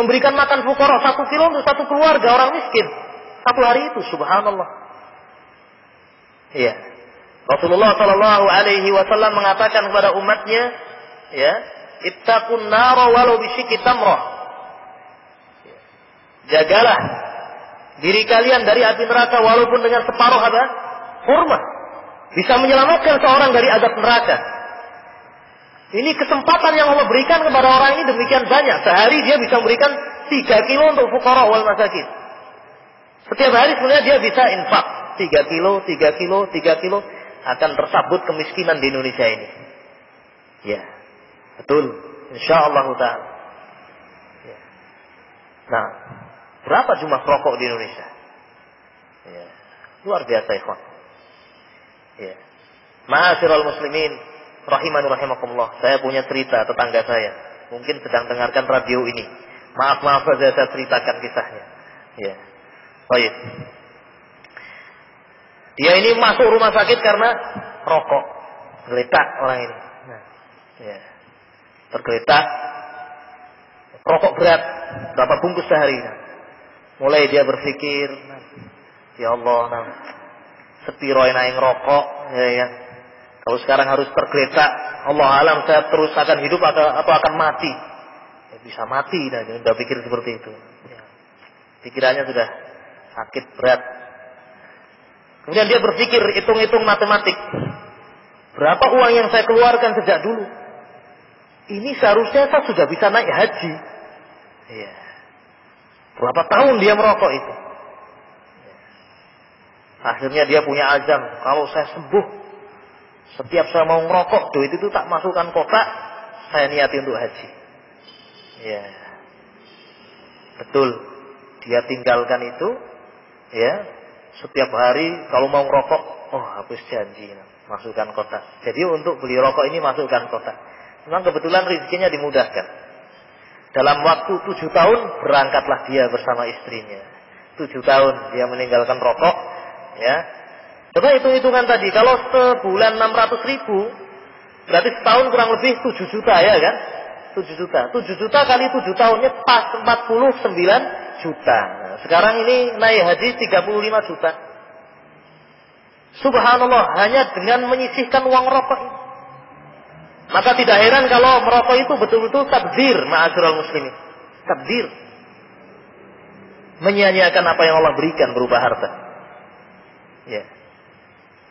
Speaker 1: Memberikan makan fuqara 1 kilo untuk 1 keluarga orang miskin. 1 hari itu, subhanallah. Iya. Rasulullah sallallahu alaihi wasallam mengatakan kepada umatnya, ya, ittaqun nara walau bisyikki tamrah. Jagalah diri kalian dari api neraka walaupun dengan separuh apa? Kurma. Bisa menyelamatkan seorang dari azab neraka. Ini kesempatan yang Allah berikan kepada orang ini demikian banyak. Sehari dia bisa memberikan 3 kilo untuk fuqara wal masakin. Setiap hari sebenarnya dia bisa infak 3 kilo, 3 kilo, 3 kilo, akan tersabut kemiskinan di Indonesia ini. Ya, betul. Insyaallah ta'ala. Ya. Nah, berapa jumlah rokok di Indonesia? Ya. Luar biasa, ikhwan. Ya. Ma'asyiral muslimin, rahimani rahimakumullah. Saya punya cerita tetangga saya. Mungkin sedang dengarkan radio ini. Maaf saja saya ceritakan kisahnya. Ya. Baik. Dia ini masuk rumah sakit karena rokok. Geletak orang ini. Nah, ya. Tergeletak. Rokok berat. Berapa bungkus sehari. Nah. Mulai dia berpikir, ya Allah, nah, sepiro enak rokok, ya. Kalau sekarang harus tergeletak, Allah alam saya terus akan hidup atau akan mati. Ya, bisa mati, dah. Dia sudah pikir seperti itu. Ya. Pikirannya sudah sakit berat. Kemudian dia berpikir, hitung-hitung matematik. Berapa uang yang saya keluarkan sejak dulu? Ini seharusnya saya sudah bisa naik haji. Ya. Berapa tahun dia merokok itu? Ya. Akhirnya dia punya azam, kalau saya sembuh, setiap saya mau ngerokok, duit itu tak masukkan kotak, saya niati untuk haji. Ya. Betul. Dia tinggalkan itu, ya. Setiap hari kalau mau ngerokok, oh habis janji, masukkan kotak. Jadi untuk beli rokok ini masukkan kotak. Memang kebetulan rezekinya dimudahkan. Dalam waktu 7 tahun berangkatlah dia bersama istrinya. 7 tahun dia meninggalkan rokok, ya. Coba hitung-hitungan tadi, kalau sebulan 600.000, berarti setahun kurang lebih 7 juta, ya kan? 7 juta. 7 juta kali 7 tahunnya pas 49 juta. Nah, sekarang ini naik haji 35 juta. Subhanallah, hanya dengan menyisihkan uang rokok ini. Maka tidak heran kalau merokok itu betul-betul tabdzir, ma'asyiral muslimin. Tabdzir. Menyia-nyiakan apa yang Allah berikan berupa harta. Ya.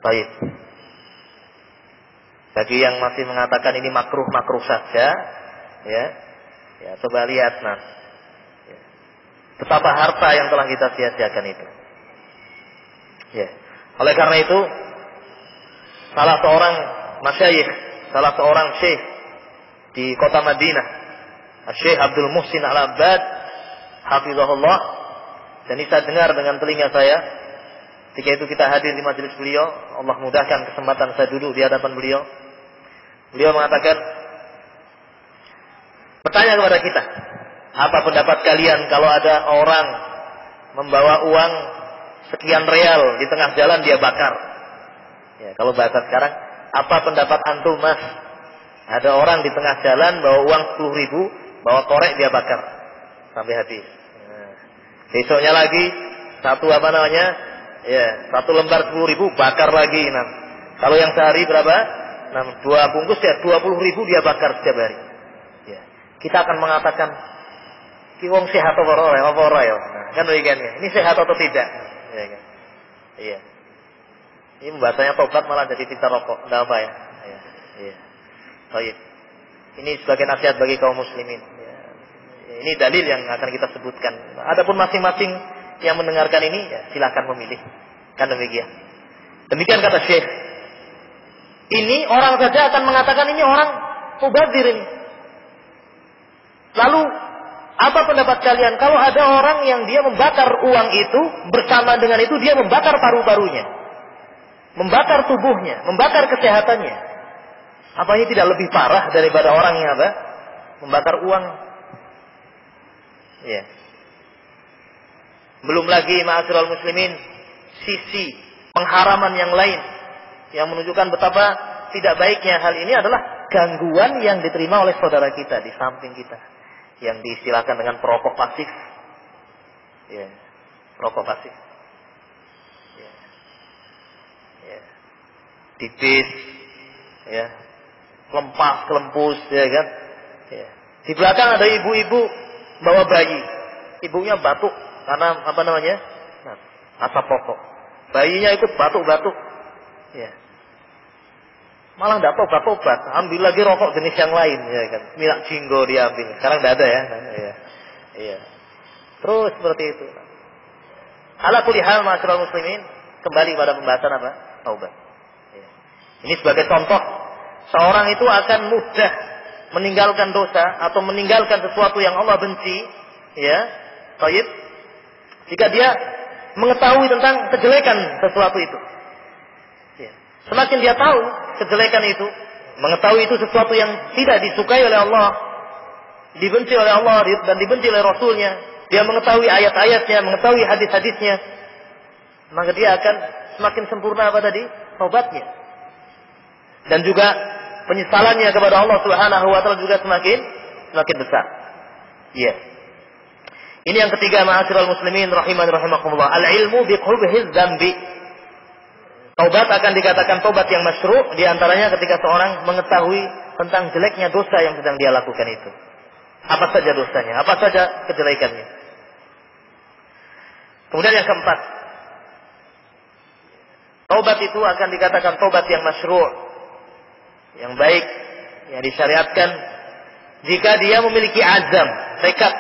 Speaker 1: Baik. Bagi yang masih mengatakan ini makruh saja, ya. Ya, coba lihat nah. Ya. Betapa harta yang telah kita sia-siakan itu. Ya. Oleh karena itu, salah seorang masyayikh, salah seorang syekh di kota Madinah, Syekh Abdul Muhsin Al-Abbad, hafizahullah, dan ini saya dengar dengan telinga saya ketika itu kita hadir di majelis beliau. Allah mudahkan kesempatan saya duduk di hadapan beliau. Beliau mengatakan, bertanya kepada kita, apa pendapat kalian kalau ada orang membawa uang sekian real di tengah jalan dia bakar? Ya, kalau bahasa sekarang, apa pendapat antum mas? Ada orang di tengah jalan bawa uang 10.000, bawa korek dia bakar sampai habis. Nah, besoknya lagi satu satu lembar 10.000 bakar lagi. Nah, kalau yang sehari berapa? Nah, 2 bungkus ya 20.000 dia bakar setiap hari. Ya, kita akan mengatakan, ki wong sehat apa ora ya? Nah, kan begini. Ini sehat atau tidak? Ya, kan? Iya. Ini bahasanya tobat malah jadi tinta rokok. Enggak apa ya? Iya. Baik. Ini sebagai nasihat bagi kaum muslimin. Ya. Ini dalil yang akan kita sebutkan. Adapun masing-masing yang mendengarkan ini, ya, silakan memilih. Kan demikian. Demikian kata Syekh. Ini orang saja akan mengatakan ini orang mubadzir ini. Lalu apa pendapat kalian kalau ada orang yang dia membakar uang itu, bersama dengan itu dia membakar paru-parunya, membakar tubuhnya, membakar kesehatannya? Apa ini tidak lebih parah daripada orang yang apa? Membakar uang? Ya. Belum lagi ma'asyiral muslimin, sisi pengharaman yang lain yang menunjukkan betapa tidak baiknya hal ini adalah gangguan yang diterima oleh saudara kita di samping kita, yang diistilahkan dengan perokok pasif. Ya, perokok pasif. Ya. Ya. Di bis, ya, kelempus, ya kan? Ya. Di belakang ada ibu-ibu bawa bayi, ibunya batuk karena apa namanya? Nah, asap rokok. Bayinya ikut batuk-batuk. Ya. Malah tidak tobat, ambil lagi rokok jenis yang lain, ya kan? Minyak jinggo diambil. Sekarang tidak ada ya. Iya. Terus seperti itu. Ala kulli hal ma'asyiral muslimin, kembali pada pembahasan apa? Taubat. Ya. Ini sebagai contoh, seorang itu akan mudah meninggalkan dosa atau meninggalkan sesuatu yang Allah benci, ya. Baik. Jika dia mengetahui tentang kejelekan sesuatu itu. Ya. Semakin dia tahu kejelekan itu, mengetahui itu sesuatu yang tidak disukai oleh Allah, dibenci oleh Allah dan dibenci oleh Rasulnya, dia mengetahui ayat-ayatnya, mengetahui hadis-hadisnya, maka dia akan semakin sempurna apa tadi? Taubatnya. Dan juga penyesalannya kepada Allah Subhanahu wa taala juga semakin besar. Iya. Ini yang ketiga, ma'asyiral muslimin rahimani rahimakumullah, al-ilmu bi qubhiz dzambi. Taubat akan dikatakan taubat yang masyru' di antaranya ketika seorang mengetahui tentang jeleknya dosa yang sedang dia lakukan itu. Apa saja dosanya, apa saja kejelekannya. Kemudian yang keempat, taubat itu akan dikatakan taubat yang masyru', yang baik, yang disyariatkan jika dia memiliki azam, tekad.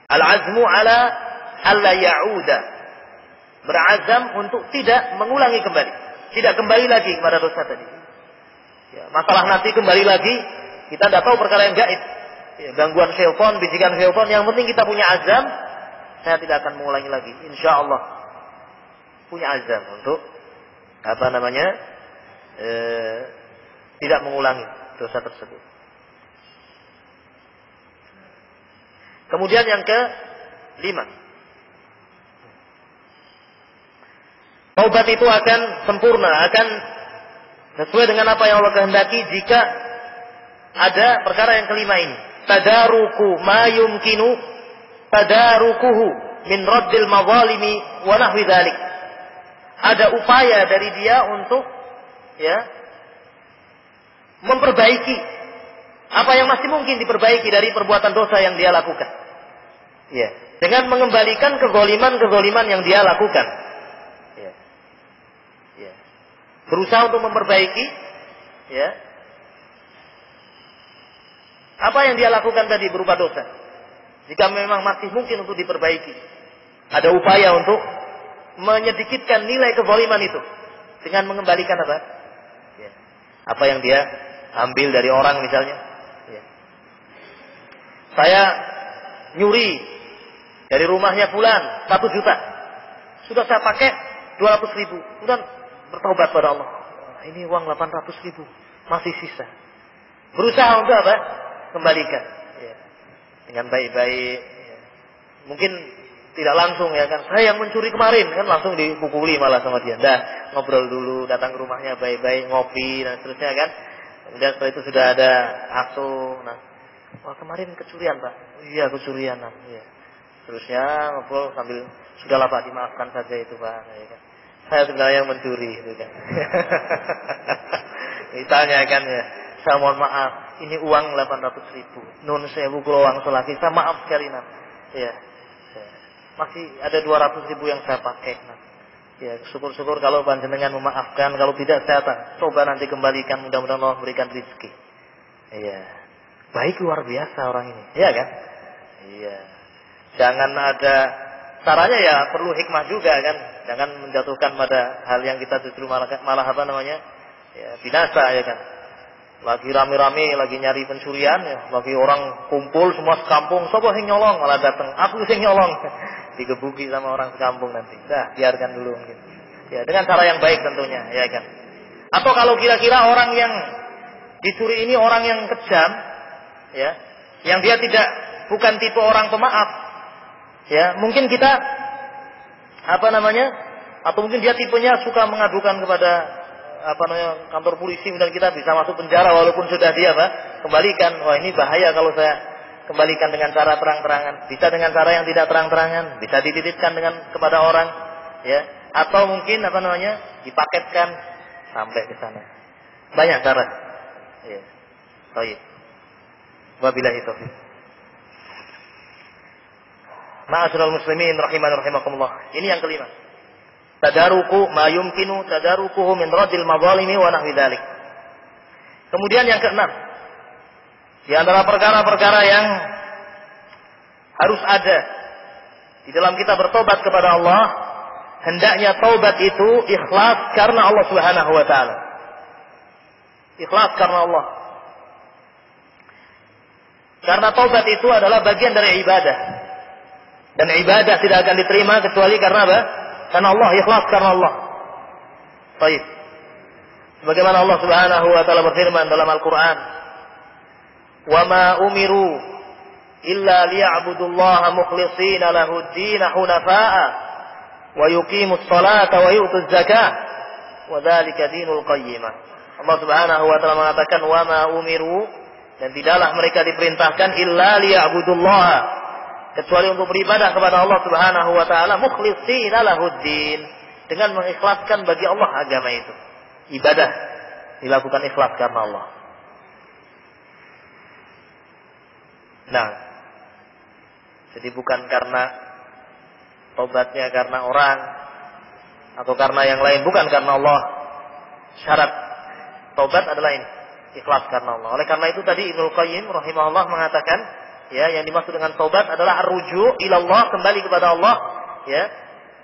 Speaker 1: Al-azmu ala alla ya'uda. Berazam untuk tidak mengulangi kembali, tidak kembali lagi kepada dosa tadi. Ya, masalah nanti kembali lagi, kita tidak tahu perkara yang gaib. Ya, gangguan syaitan, bisikan syaitan, yang penting kita punya azam, saya tidak akan mengulangi lagi. Insya Allah punya azam untuk tidak mengulangi dosa tersebut. Kemudian yang ke-5, taubat itu akan sempurna, akan sesuai dengan apa yang Allah kehendaki jika ada perkara yang kelima ini. Tadaruku ma yumkinu tadarukuhu min raddil mazalimi wa nahwi dzalik. Ada upaya dari dia untuk memperbaiki apa yang masih mungkin diperbaiki dari perbuatan dosa yang dia lakukan. Ya, dengan mengembalikan kezaliman yang dia lakukan. Berusaha untuk memperbaiki apa yang dia lakukan tadi berupa dosa. Jika memang masih mungkin untuk diperbaiki, ada upaya untuk menyedikitkan nilai kezaliman itu dengan mengembalikan apa yang dia ambil dari orang misalnya. Saya nyuri dari rumahnya fulan 1 juta, sudah saya pakai 200.000, kemudian bertobat pada Allah. Ini uang 800.000 masih sisa. Berusaha untuk apa? Kembalikan. Dengan baik-baik. Mungkin tidak langsung kan. Saya yang mencuri kemarin kan langsung dipukuli malah sama dia. Ngobrol dulu, datang ke rumahnya baik-baik, ngopi dan seterusnya kan. Kemudian setelah itu sudah ada asuh. Wah kemarin kecurian Pak. Iya kecurian. Iya. Terusnya ngobrol sambil sudahlah Pak dimaafkan saja itu Pak. Ya, kan? Saya sebenarnya yang mencuri gitu kan. Misalnya kan saya mohon maaf, ini uang 800.000. Nun sewu kula uang selagi, saya maaf sekali Ya. Masih ada 200.000 yang saya pakai Ya, syukur-syukur kalau panjenengan memaafkan, kalau tidak saya coba nanti kembalikan, mudah-mudahan Allah berikan rezeki. Iya. Baik luar biasa orang ini, iya kan? Iya. Jangan ada caranya perlu hikmah juga kan. Jangan menjatuhkan pada hal yang kita justru malah binasa ya kan. Lagi rame-rame lagi nyari pencurian lagi orang kumpul semua sekampung, sapa sing nyolong malah datang, aku sing nyolong. Digebuki sama orang sekampung nanti. Biarkan dulu mungkin. Ya, dengan cara yang baik tentunya, ya kan. Atau kalau kira-kira orang yang dicuri ini orang yang kejam, yang dia bukan tipe orang pemaaf, mungkin kita atau mungkin dia tipenya suka mengadukan kepada kantor polisi dan kita bisa masuk penjara walaupun sudah dia kembalikan. Wah ini bahaya kalau saya kembalikan dengan cara terang-terangan. Bisa dengan cara yang tidak terang-terangan, bisa dititipkan kepada orang, atau mungkin dipaketkan sampai ke sana. Banyak cara. Baik. Wabillahi taufiq. Ma'asyiral muslimin rahimani rahimakumullah. Ini yang kelima. tadaruku ma yumkinu tadarukuhu min radil mazalimi wa nahwi dzalik. Kemudian yang keenam, di antara perkara-perkara yang harus ada di dalam kita bertobat kepada Allah, hendaknya taubat itu ikhlas karena Allah Subhanahu wa taala. Ikhlas karena Allah. Karena taubat itu adalah bagian dari ibadah. Dan ibadah tidak akan diterima kecuali karena apa? Karena Allah, ikhlas karena Allah. Baik. Sebagaimana Allah Subhanahu wa taala berfirman dalam Al-Qur'an, "Wa ma umiru illa liya'budullaha mukhlishina lahud-din hunafa'a wa yuqimus salata wa yu'tuz zakah wa dzalika dinul qayyimah." Allah Subhanahu wa taala mengatakan wa ma umiru, dan tidaklah mereka diperintahkan illa liya'budullaha, kecuali untuk beribadah kepada Allah Subhanahu wa taala mukhlishina lahud-din, dengan mengikhlaskan bagi Allah agama itu. Ibadah dilakukan ikhlas karena Allah. Nah, jadi bukan karena taubatnya karena orang atau karena yang lain, bukan karena Allah. Syarat taubat adalah ini, ikhlas karena Allah. Oleh karena itu tadi Ibnu Qayyim rahimahullah mengatakan, ya, yang dimaksud dengan taubat adalah ar-ruju' ila Allah, kembali kepada Allah, ya,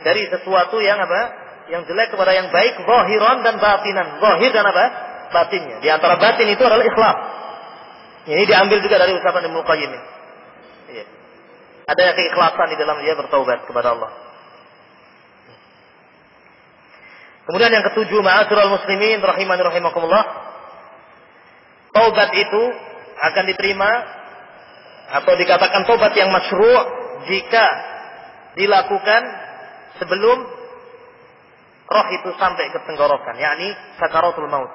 Speaker 1: dari sesuatu yang apa? Yang jelek kepada yang baik, zahiran dan batinan. Zahir dan apa? Batinnya. Di antara batin itu adalah ikhlas. Ini diambil juga dari ucapan Ibnu Qayyim. Ya. Ada keikhlasan di dalam dia bertaubat kepada Allah. Kemudian yang ketujuh, ma'asyiral muslimin rahimani rahimakumullah, taubat itu akan diterima atau dikatakan taubat yang masyru' jika dilakukan sebelum roh itu sampai ke tenggorokan, yakni sakaratul maut.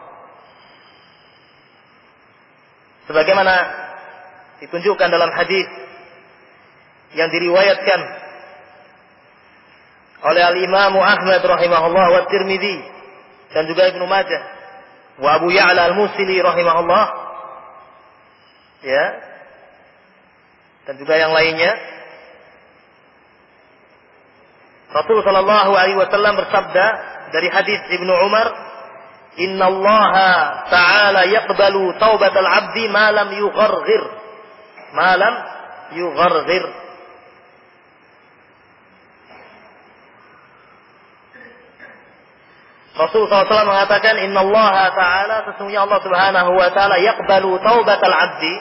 Speaker 1: Sebagaimana ditunjukkan dalam hadis yang diriwayatkan oleh Al-Imam Ahmad rahimahullah wa Tirmidzi dan juga Ibnu Majah wa Abu Ya'la Al-Musili rahimahullah, ya, dan juga yang lainnya. Rasul sallallahu alaihi wasallam bersabda dari hadis Ibnu Umar, "Innallaha ta'ala yaqbalu taubatal 'abdi ma lam yugharghir." Ma lam yugharghir. Rasul SAW mengatakan, "Innallaha ta'ala," sesungguhnya Allah Subhanahu wa taala, "yaqbalu taubatal 'abdi,"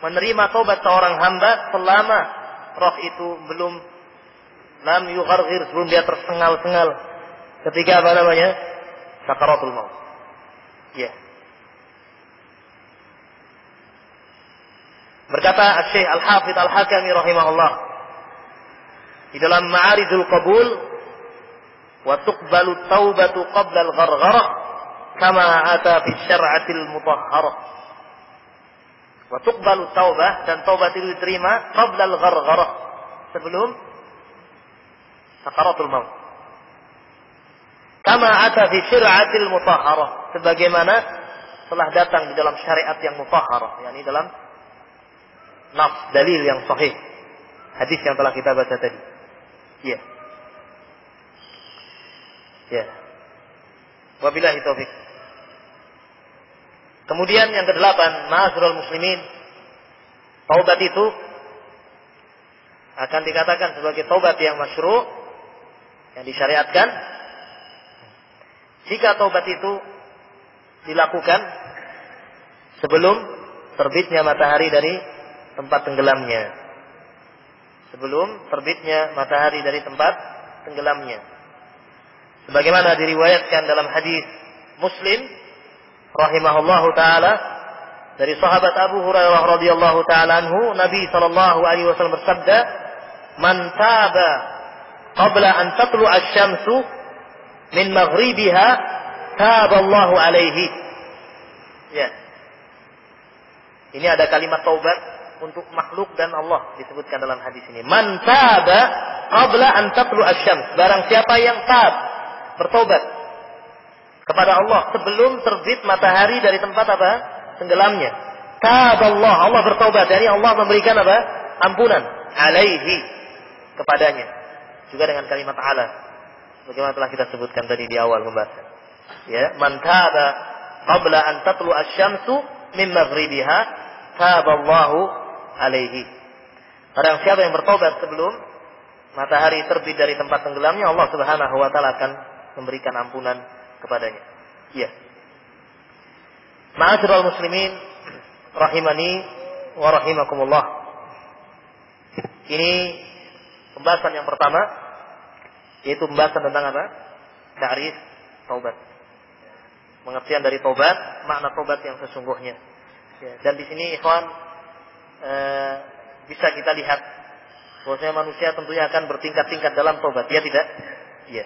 Speaker 1: menerima taubat seorang hamba selama roh itu belum lam yugharghir, sebelum dia tersengal-sengal ketika apa namanya? Sakaratul maut. Ya. Berkata Syekh Al-Hafidz Al-Hakami rahimahullah di dalam Ma'aridul Qabul, "Wa tuqbalu taubatu qabla al-ghargharah kama ata fi syar'atil mutahharah." Wa tuqbalu taubah, dan taubat itu diterima qabla al-ghargharah, sebelum sakaratul maut. Kama ata fi syar'atil mutahharah, sebagaimana telah datang di dalam syariat yang mutahharah, yakni dalam nas dalil yang sahih, hadis yang telah kita baca tadi. Ya. Ya. Wabillahi taufik. Kemudian yang kedelapan, ma'asyiral muslimin, taubat itu akan dikatakan sebagai taubat yang masyru', yang disyariatkan jika taubat itu dilakukan sebelum terbitnya matahari dari tempat tenggelamnya. Sebelum terbitnya matahari dari tempat tenggelamnya. Sebagaimana diriwayatkan dalam hadis Muslim rahimahullahu taala dari sahabat Abu Hurairah radhiyallahu taala anhu, Nabi sallallahu alaihi wasallam bersabda, "Man taba qabla an tatlu asy-syamsu min maghribiha taballahu alaihi." Ya. Ini ada kalimat taubat untuk makhluk dan Allah disebutkan dalam hadis ini. Man taba qabla an tatlu asy-syams, barang siapa yang tab, bertobat kepada Allah sebelum terbit matahari dari tempat apa? Tenggelamnya. Taballah, Allah bertobat, dari Allah memberikan apa? Ampunan alaihi, kepadanya. Juga dengan kalimat ala. Bagaimana telah kita sebutkan tadi di awal pembahasan. Ya, man taba qabla an tatlu asy-syamsu min maghribiha taballahu alaihi. Barang siapa yang bertobat sebelum matahari terbit dari tempat tenggelamnya, Allah Subhanahu wa taala akan memberikan ampunan kepadanya. Iya. Ma'asyiral muslimin rahimani wa rahimakumullah. Ini pembahasan yang pertama, yaitu pembahasan tentang apa? Ta'rif taubat. Pengertian dari taubat, makna taubat yang sesungguhnya. Ya, dan di sini ikhwan bisa kita lihat bahwasanya manusia tentunya akan bertingkat-tingkat dalam taubat. Ya tidak? Iya.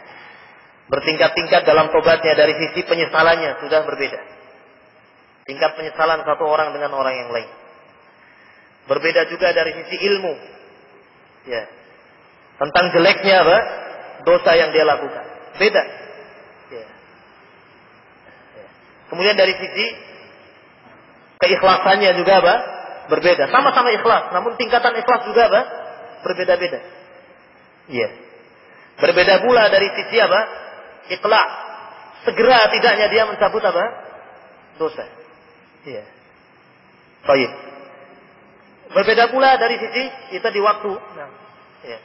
Speaker 1: Bertingkat-tingkat dalam taubatnya, dari sisi penyesalannya sudah berbeda. Tingkat penyesalan satu orang dengan orang yang lain. Berbeda juga dari sisi ilmu. Ya. Tentang jeleknya apa? Dosa yang dia lakukan. Beda. Ya. Ya. Kemudian dari sisi keikhlasannya juga apa? Berbeda. Sama-sama ikhlas, namun tingkatan ikhlas juga apa? Berbeda-beda. Iya. Berbeda pula dari sisi apa? Ikhlas. Segera tidaknya dia mencabut apa? Dosa. Iya. Baik. Berbeda pula dari sisi kita di waktu. Nah, iya.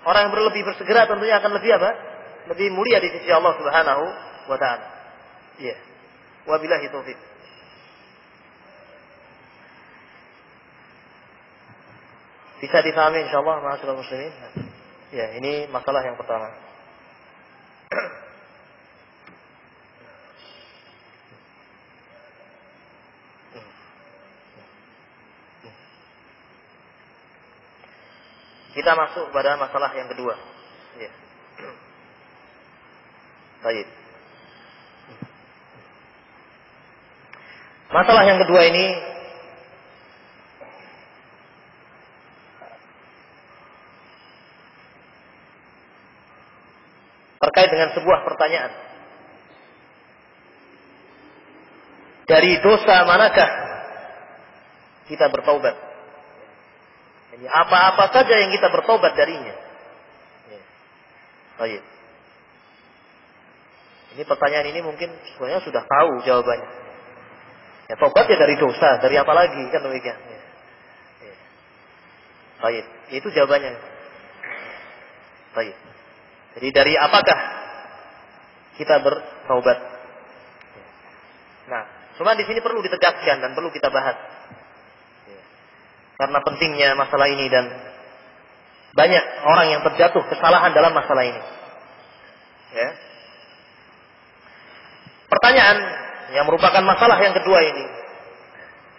Speaker 1: Orang yang berlebih bersegera tentunya akan lebih apa? Lebih mulia di sisi Allah Subhanahu wa taala. Iya. Wabillahi taufik. Bisa difahami insyaallah ma'asyiral muslimin. Ya, ini masalah yang pertama. Kita masuk pada masalah yang kedua. Ya. Baik. Masalah yang kedua ini terkait dengan sebuah pertanyaan. Dari dosa manakah kita bertaubat? Jadi apa-apa saja yang kita bertobat darinya. Baik. Ini pertanyaan ini mungkin sebenarnya sudah tahu jawabannya. Ya, tobat ya dari dosa, dari apa lagi kan demikian. Baik, itu jawabannya. Baik. Jadi dari apakah kita bertaubat? Nah, cuma di sini perlu ditegaskan dan perlu kita bahas. Karena pentingnya masalah ini dan banyak orang yang terjatuh kesalahan dalam masalah ini. Ya. Pertanyaan yang merupakan masalah yang kedua ini,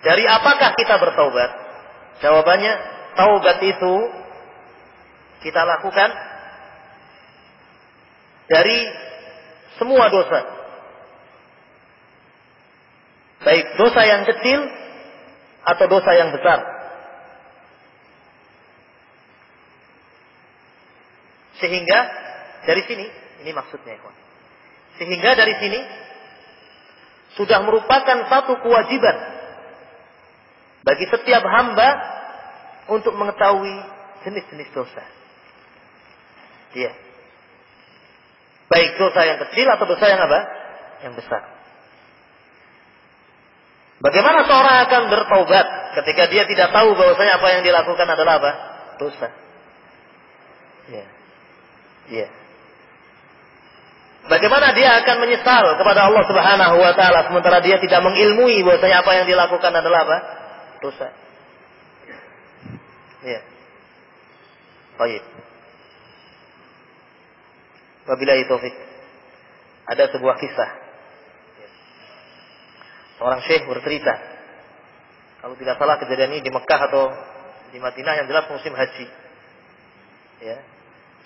Speaker 1: dari apakah kita bertaubat? Jawabannya, taubat itu kita lakukan dari semua dosa. Baik dosa yang kecil atau dosa yang besar. Sehingga dari sini, ini maksudnya, sehingga dari sini sudah merupakan satu kewajiban bagi setiap hamba untuk mengetahui jenis-jenis dosa. Iya. Baik dosa yang kecil atau dosa yang apa? Yang besar. Bagaimana seorang akan bertaubat ketika dia tidak tahu bahwasanya apa yang dilakukan adalah apa? Dosa. Iya. Iya. Bagaimana dia akan menyesal kepada Allah Subhanahu wa taala sementara dia tidak mengilmui bahwasanya apa yang dilakukan adalah apa? Dosa. Iya. Baik. Wabillahi taufik. Ada sebuah kisah. Seorang syekh bercerita. Kalau tidak salah kejadian ini di Mekah atau di Madinah, yang jelas musim haji. Ya.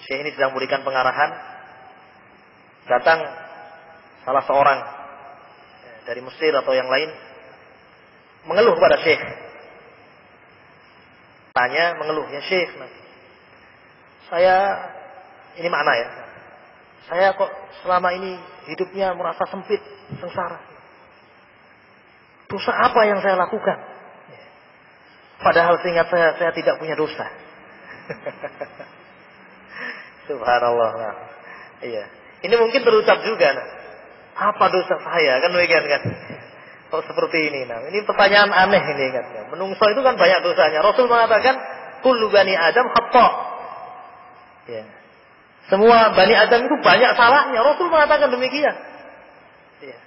Speaker 1: Syekh ini sedang memberikan pengarahan. Datang salah seorang dari Mesir atau yang lain mengeluh kepada Syekh. Tanya, mengeluh, ya Syekh, saya, ini makna ya, saya kok selama ini hidupnya merasa sempit, sengsara. Dosa apa yang saya lakukan? Padahal seingat saya tidak punya dosa. Subhanallah. Iya. Ini mungkin terucap juga. Nah, apa dosa saya? Kan demikian kan. Kok seperti ini? Nah, ini pertanyaan aneh ini kan. Menungso itu kan banyak dosanya. Rasul mengatakan, kullu bani Adam khata'. Ya. Semua bani Adam itu banyak salahnya. Rasul mengatakan demikian. Ya.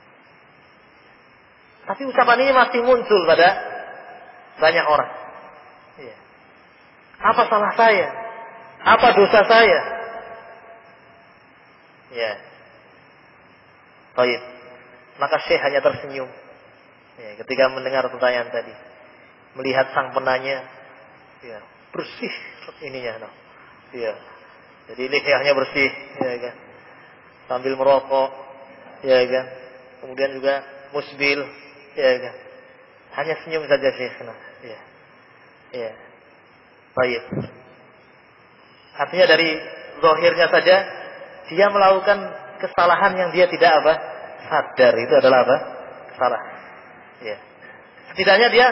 Speaker 1: Tapi ucapan ini masih muncul pada banyak orang. Ya. Apa salah saya? Apa dosa saya? Ya. Baik. Maka Syekh hanya tersenyum. Ya, ketika mendengar pertanyaan tadi. Melihat sang penanya. Ya, bersih ininya. No. Ya. Jadi lehernya bersih. Ya kan. Sambil merokok. Ya kan. Kemudian juga musbil. Ya kan. Hanya senyum saja Syekh. Nah, ya. Ya. Baik. Artinya dari zahirnya saja dia melakukan kesalahan yang dia tidak apa? Sadar. Itu adalah apa? Kesalahan. Ya. Setidaknya dia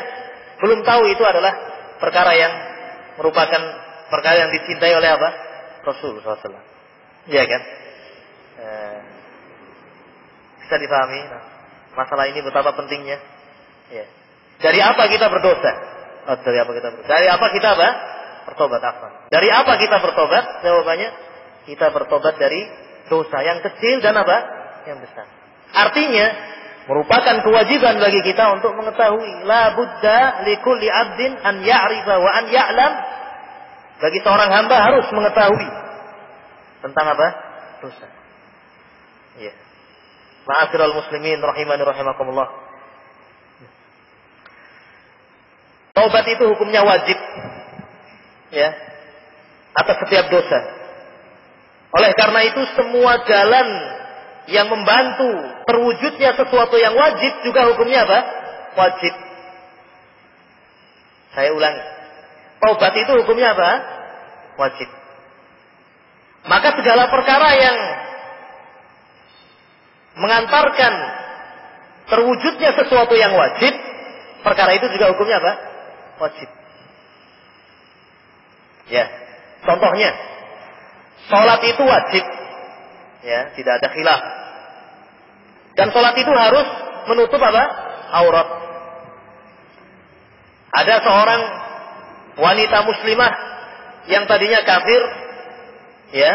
Speaker 1: belum tahu itu adalah perkara yang merupakan perkara yang dicintai oleh apa? Rasulullah SAW. Iya kan? Bisa dipahami. Nah, masalah ini betapa pentingnya. Ya. Dari apa kita berdosa? Oh, dari apa kita berdosa? Dari apa kita apa? Bertobat apa? Dari apa kita bertobat? Jawabannya, kita bertobat dari dosa yang kecil dan apa? Yang besar. Artinya, merupakan kewajiban bagi kita untuk mengetahui. La budda likulli abdin an ya'rifa wa an ya'lam. Bagi seorang hamba harus mengetahui tentang apa? Dosa. Ya. Ma'asyiral muslimin rahimani rahimakumullah. Taubat itu hukumnya wajib. Ya. Atas setiap dosa. Oleh karena itu semua jalan yang membantu terwujudnya sesuatu yang wajib juga hukumnya apa? Wajib. Saya ulangi. Taubat itu hukumnya apa? Wajib. Maka segala perkara yang mengantarkan terwujudnya sesuatu yang wajib, perkara itu juga hukumnya apa? Wajib. Ya. Contohnya, sholat itu wajib. Ya, tidak ada khilaf. Dan sholat itu harus menutup apa? Aurat. Ada seorang wanita muslimah yang tadinya kafir, ya,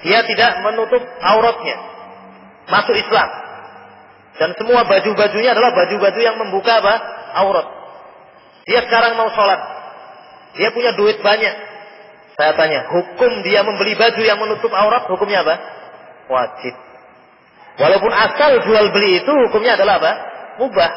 Speaker 1: dia tidak menutup auratnya, masuk Islam. Dan semua baju-bajunya adalah baju-baju yang membuka apa? Aurat. Dia sekarang mau sholat. Dia punya duit banyak. Saya tanya, hukum dia membeli baju yang menutup aurat, hukumnya apa? Wajib. Walaupun asal jual beli itu hukumnya adalah apa? Mubah.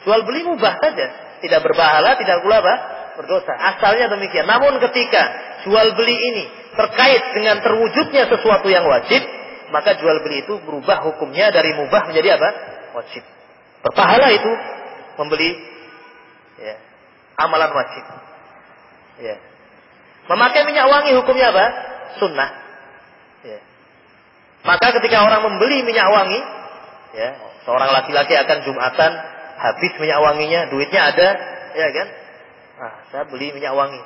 Speaker 1: Jual beli mubah saja. Tidak berpahala, tidak pula apa? Berdosa. Asalnya demikian. Namun ketika jual beli ini terkait dengan terwujudnya sesuatu yang wajib, maka jual beli itu berubah hukumnya dari mubah menjadi apa? Wajib. Berpahala itu membeli, ya, amalan wajib. Ya. Memakai minyak wangi hukumnya apa? Sunnah. Ya. Maka ketika orang membeli minyak wangi, ya, seorang laki-laki akan Jumatan, habis minyak wanginya, duitnya ada, ya kan? Nah, saya beli minyak wangi.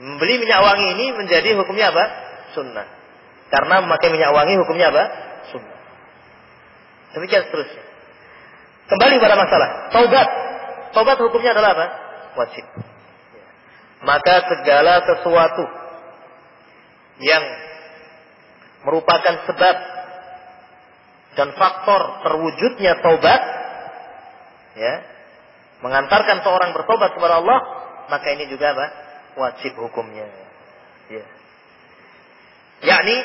Speaker 1: Membeli minyak wangi ini menjadi hukumnya apa? Sunnah. Karena memakai minyak wangi hukumnya apa? Sunnah. Demikian seterusnya. Kembali pada masalah taubat. Taubat hukumnya adalah apa? Wajib. Maka segala sesuatu yang merupakan sebab dan faktor terwujudnya taubat, ya, mengantarkan seorang bertobat kepada Allah, maka ini juga apa? Wajib hukumnya. Ya. Yakni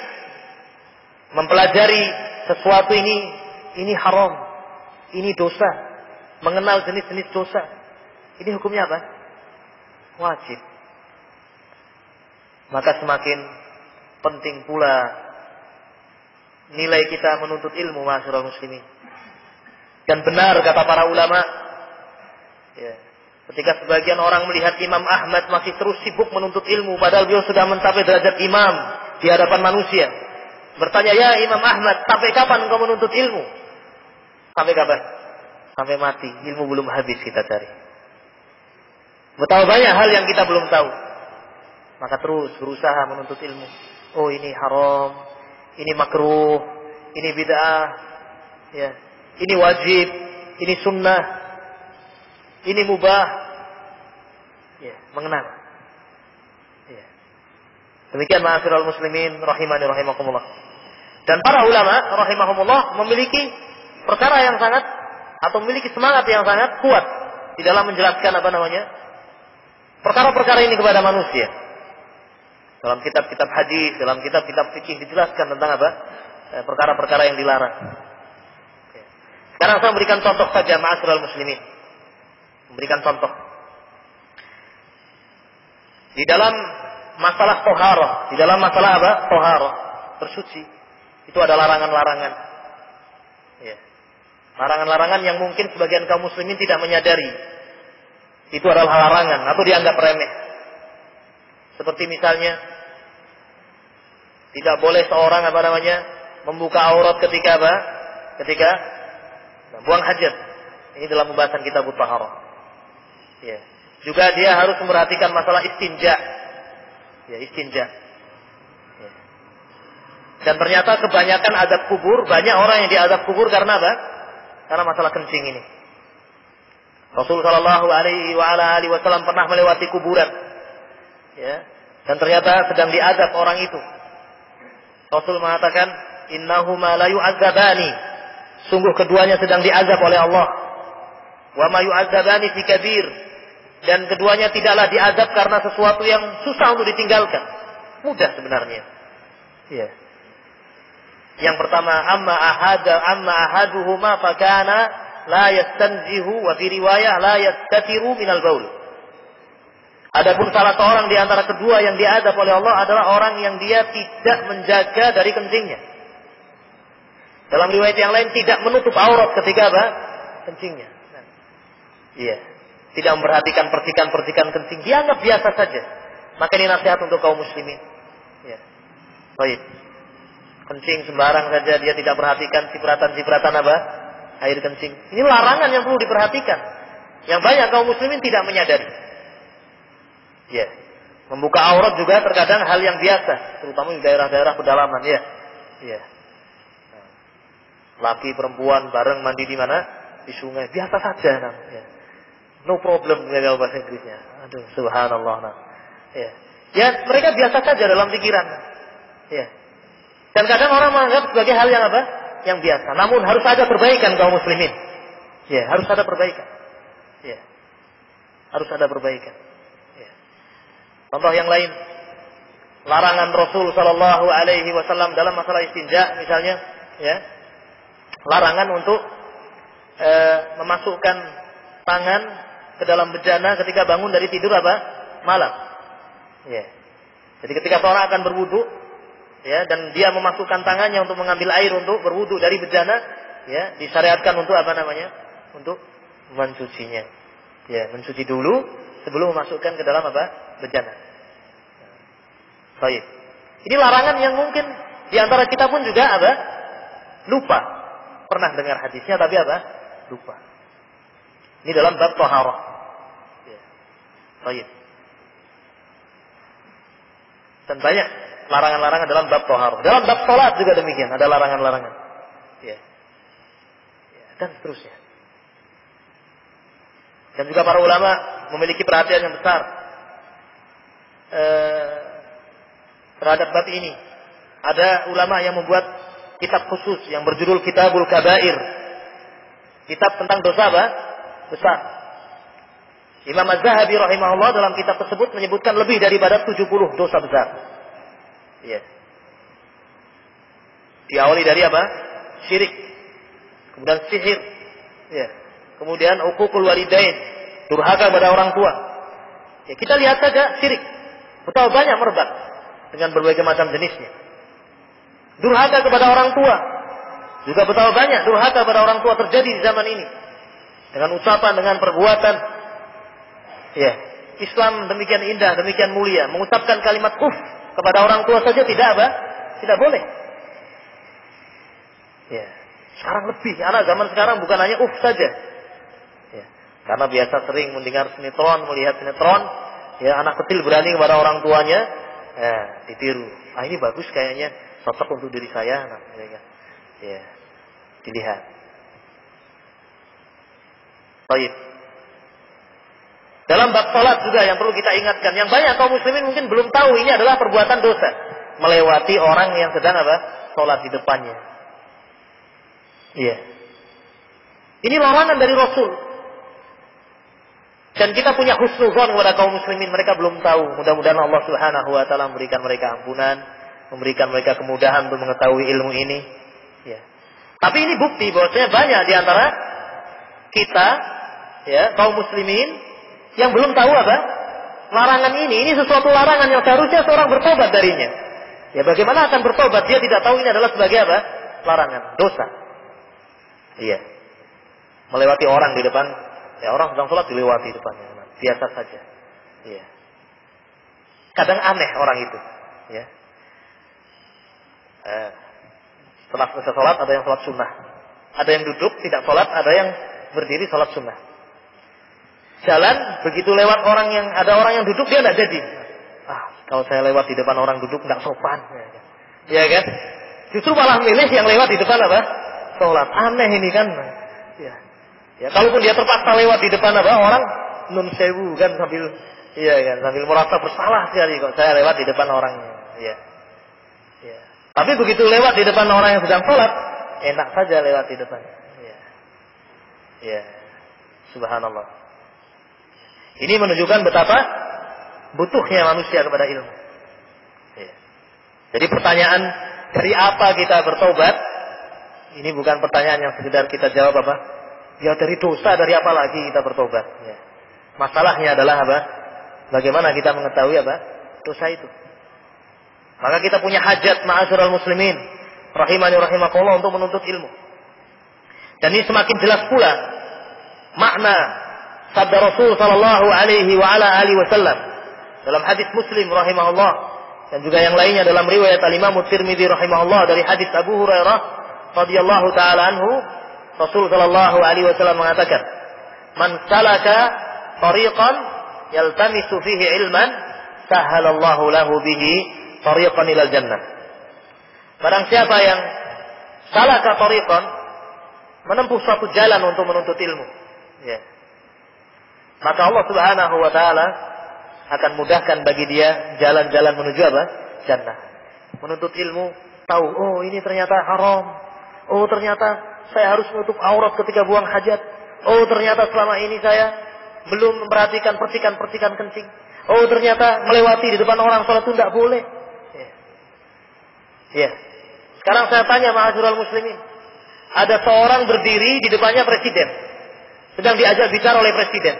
Speaker 1: mempelajari sesuatu ini haram, ini dosa, mengenal jenis-jenis dosa. Ini hukumnya apa? Wajib. Maka semakin penting pula nilai kita menuntut ilmu, ma'asyiral muslimin. Dan benar kata para ulama, ya, ketika sebagian orang melihat Imam Ahmad masih terus sibuk menuntut ilmu, padahal beliau sudah mencapai derajat imam di hadapan manusia. Bertanya, ya Imam Ahmad, sampai kapan engkau menuntut ilmu? Sampai kapan? Sampai mati. Ilmu belum habis kita cari. Betapa banyak hal yang kita belum tahu. Maka terus berusaha menuntut ilmu. Oh ini haram, ini makruh, ini bid'ah, ya, ini wajib, ini sunnah, ini mubah, ya, mengenal. Ya. Demikian ma'asyiral muslimin rahimani rahimakumullah. Dan para ulama rahimahumullah memiliki perkara yang sangat atau memiliki semangat yang sangat kuat di dalam menjelaskan perkara-perkara ini kepada manusia. Dalam kitab-kitab hadis, dalam kitab-kitab fikih dijelaskan tentang perkara-perkara yang dilarang. Sekarang saya memberikan contoh saja ma'asyiral muslimin. Memberikan contoh. Di dalam masalah taharah, di dalam masalah taharah, bersuci, itu ada larangan-larangan. Ya. Larangan-larangan yang mungkin sebagian kaum muslimin tidak menyadari. Itu adalah larangan atau dianggap remeh. Seperti misalnya tidak boleh seorang membuka aurat ketika buang hajat. Ini dalam pembahasan kitab taharah. Ya. Juga dia harus memperhatikan masalah istinja. Ya, istinja. Ya. Dan ternyata kebanyakan azab kubur, banyak orang yang diazab kubur karena apa? Karena masalah kencing ini. Rasul sallallahu alaihi wasallam pernah melewati kuburan. Ya. Dan ternyata sedang diazab orang itu. Rasul mengatakan, "Innahuma la yu'adzabani." Sungguh keduanya sedang diazab oleh Allah. "Wa ma yu'adzabani fi kabir." Dan keduanya tidaklah diazab karena sesuatu yang susah untuk ditinggalkan. Mudah sebenarnya. Ya. Yang pertama, amma ahaduhuma fakana la yastanzihu wa fi riwayah la yastatiru minal baul. Adapun salah seorang di antara kedua yang diazab oleh Allah adalah orang yang dia tidak menjaga dari kencingnya. Dalam riwayat yang lain tidak menutup aurat ketika kencingnya. Iya. Tidak memperhatikan percikan-percikan kencing, dianggap biasa saja. Maka ini nasihat untuk kaum muslimin. Ya. Baik. Kencing sembarang saja, dia tidak perhatikan cipratan-cipratan air kencing. Ini larangan yang perlu diperhatikan. Yang banyak kaum muslimin tidak menyadari. Ya. Membuka aurat juga terkadang hal yang biasa, terutama di daerah-daerah pedalaman, ya. Ya. Laki perempuan bareng mandi di mana? Di sungai, biasa saja namanya. No problem kalau bahasa Inggrisnya. Aduh, subhanallah. Ya. Ya, mereka biasa saja dalam pikiran. Ya. Dan kadang orang menganggap sebagai hal yang yang biasa. Namun harus ada perbaikan kaum muslimin. Ya, harus ada perbaikan. Ya. Harus ada perbaikan. Ya. Contoh yang lain, larangan Rasul sallallahu alaihi wasallam dalam masalah istinja misalnya, ya. Larangan untuk memasukkan tangan ke dalam bejana ketika bangun dari tidur malam. Ya. Jadi ketika seorang akan berwudu, ya, dan dia memasukkan tangannya untuk mengambil air untuk berwudu dari bejana, ya, disyariatkan untuk untuk mencucinya. Ya, mencuci dulu sebelum memasukkan ke dalam bejana. Baik. Ini larangan yang mungkin di antara kita pun juga lupa. Pernah dengar hadisnya tapi lupa. Ini dalam bab taharah. Ya. Baik. Dan banyak larangan-larangan dalam bab taharah. Dalam bab salat juga demikian, ada larangan-larangan. Ya. Ya, dan seterusnya. Dan juga para ulama memiliki perhatian yang besar terhadap bab ini. Ada ulama yang membuat kitab khusus yang berjudul Kitabul Kabair. Kitab tentang dosa besar. Imam Az-Zahabi rahimahullah dalam kitab tersebut menyebutkan lebih daripada 70 dosa besar. Ya. Diawali dari syirik. Kemudian sihir. Ya. Kemudian uququl walidain, durhaka kepada orang tua. Ya, kita lihat saja syirik. Betapa banyak merebak dengan berbagai macam jenisnya. Durhaka kepada orang tua. Juga betapa banyak durhaka kepada orang tua terjadi di zaman ini. Dengan ucapan, dengan perbuatan. Ya, Islam demikian indah, demikian mulia. Mengucapkan kalimat kepada orang tua saja tidak boleh. Ya, sekarang lebih. Anak zaman sekarang bukan hanya saja. Ya, karena biasa sering mendengar sinetron, melihat sinetron. Ya, anak kecil berani kepada orang tuanya. Ya, ditiru. Ini bagus kayaknya. cocok untuk diri saya, nah, ya, dilihat. Baik. Dalam bab salat juga yang perlu kita ingatkan, yang banyak kaum muslimin mungkin belum tahu ini adalah perbuatan dosa, melewati orang yang sedang apa? Salat di depannya. Iya. Ini larangan dari Rasul. Dan kita punya husnuzon kepada kaum muslimin, mereka belum tahu. Mudah-mudahan Allah Subhanahu wa taala memberikan mereka ampunan, memberikan mereka kemudahan untuk mengetahui ilmu ini. Ya. Tapi ini bukti bahwasanya banyak di antara kita, ya, kaum muslimin yang belum tahu apa? Larangan ini. Ini sesuatu larangan yang seharusnya seorang bertobat darinya. Ya, bagaimana akan bertobat? Dia tidak tahu ini adalah sebagai apa? Larangan, dosa. Iya. Melewati orang di depan, ya, orang sedang sholat dilewati depannya, biasa saja. Iya. Kadang aneh orang itu, ya. Setelah selesai sholat ada yang sholat sunnah, ada yang duduk tidak sholat, ada yang berdiri sholat sunnah. Jalan begitu lewat orang yang ada orang yang duduk dia tidak jadi. Kalau saya lewat di depan orang duduk tidak sopan, ya kan? Justru malah milih yang lewat di depan apa? Sholat. Aneh ini kan. Ya. Ya, kalaupun dia terpaksa lewat di depan apa orang nun sewu kan sambil, iya kan, sambil merasa bersalah sekali kok saya lewat di depan orangnya. Iya. Ya. Tapi begitu lewat di depan orang yang sedang sholat, enak saja lewat di depan. Iya. Ya. Subhanallah. Ini menunjukkan betapa butuhnya manusia kepada ilmu. Ya. Jadi pertanyaan dari apa kita bertobat? Ini bukan pertanyaan yang sekedar kita jawab apa? Ya dari dosa, dari apa lagi kita bertobat? Ya. Masalahnya adalah apa? Bagaimana kita mengetahui apa? Dosa itu. Maka kita punya hajat ma'asyiral muslimin, rahimani rahimakumullah, untuk menuntut ilmu. Dan ini semakin jelas pula makna sabda Rasul sallallahu alaihi wa ala alihi wasallam dalam hadis Muslim rahimahullah, dan juga yang lainnya dalam riwayat Al-Imam Tirmidzi rahimahullah dari hadis Abu Hurairah radhiyallahu taala anhu. Rasul sallallahu alaihi wasallam mengatakan, "Man salaka tariqan yaltamisu fihi ilman, sahhalallahu lahu bihi tariqan ilal jannah." Barang siapa yang salaka tariqan, menempuh suatu jalan untuk menuntut ilmu, ya, maka Allah Subhanahu wa taala akan mudahkan bagi dia jalan-jalan menuju apa? Jannah. Menuntut ilmu, tahu, oh ini ternyata haram. Oh ternyata saya harus menutup aurat ketika buang hajat. Oh ternyata selama ini saya belum memperhatikan percikan-percikan kencing. Oh ternyata melewati di depan orang sholat itu tidak boleh. Ya. Sekarang saya tanya ma'asyiral muslimin. Ada seorang berdiri di depannya presiden. Sedang diajak bicara oleh presiden.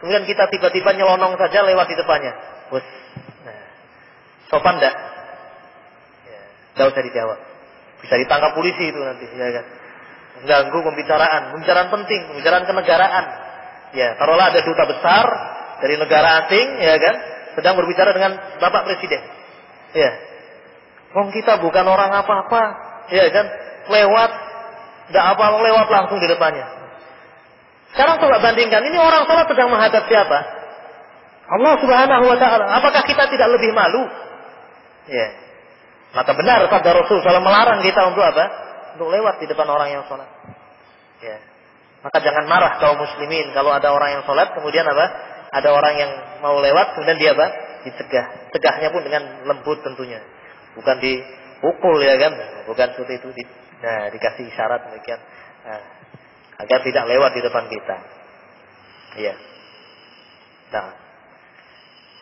Speaker 1: Kemudian kita tiba-tiba nyelonong saja lewat di depannya. Bos. Nah, sopan enggak? Ya, enggak usah dijawab. Bisa ditangkap polisi itu nanti, ya kan? Mengganggu pembicaraan penting, pembicaraan kenegaraan. Ya, taruhlah ada duta besar dari negara asing, ya kan, sedang berbicara dengan Bapak Presiden. Ya. Wong kita bukan orang apa-apa, ya kan? Lewat, enggak apa-apa, lewat langsung di depannya. Sekarang coba bandingkan, ini orang salat sedang menghadap siapa? Allah Subhanahu wa taala. Apakah kita tidak lebih malu? Ya. Maka benar sabda Rasul SAW melarang kita untuk apa? Untuk lewat di depan orang yang sholat. Ya. Maka jangan marah kaum muslimin kalau ada orang yang sholat, kemudian apa? Ada orang yang mau lewat, kemudian dia apa? Dicegah. Cegahnya pun dengan lembut tentunya. Bukan dipukul, ya kan? Bukan seperti itu. Dikasih isyarat demikian. Nah, agar tidak lewat di depan kita. Iya. Nah.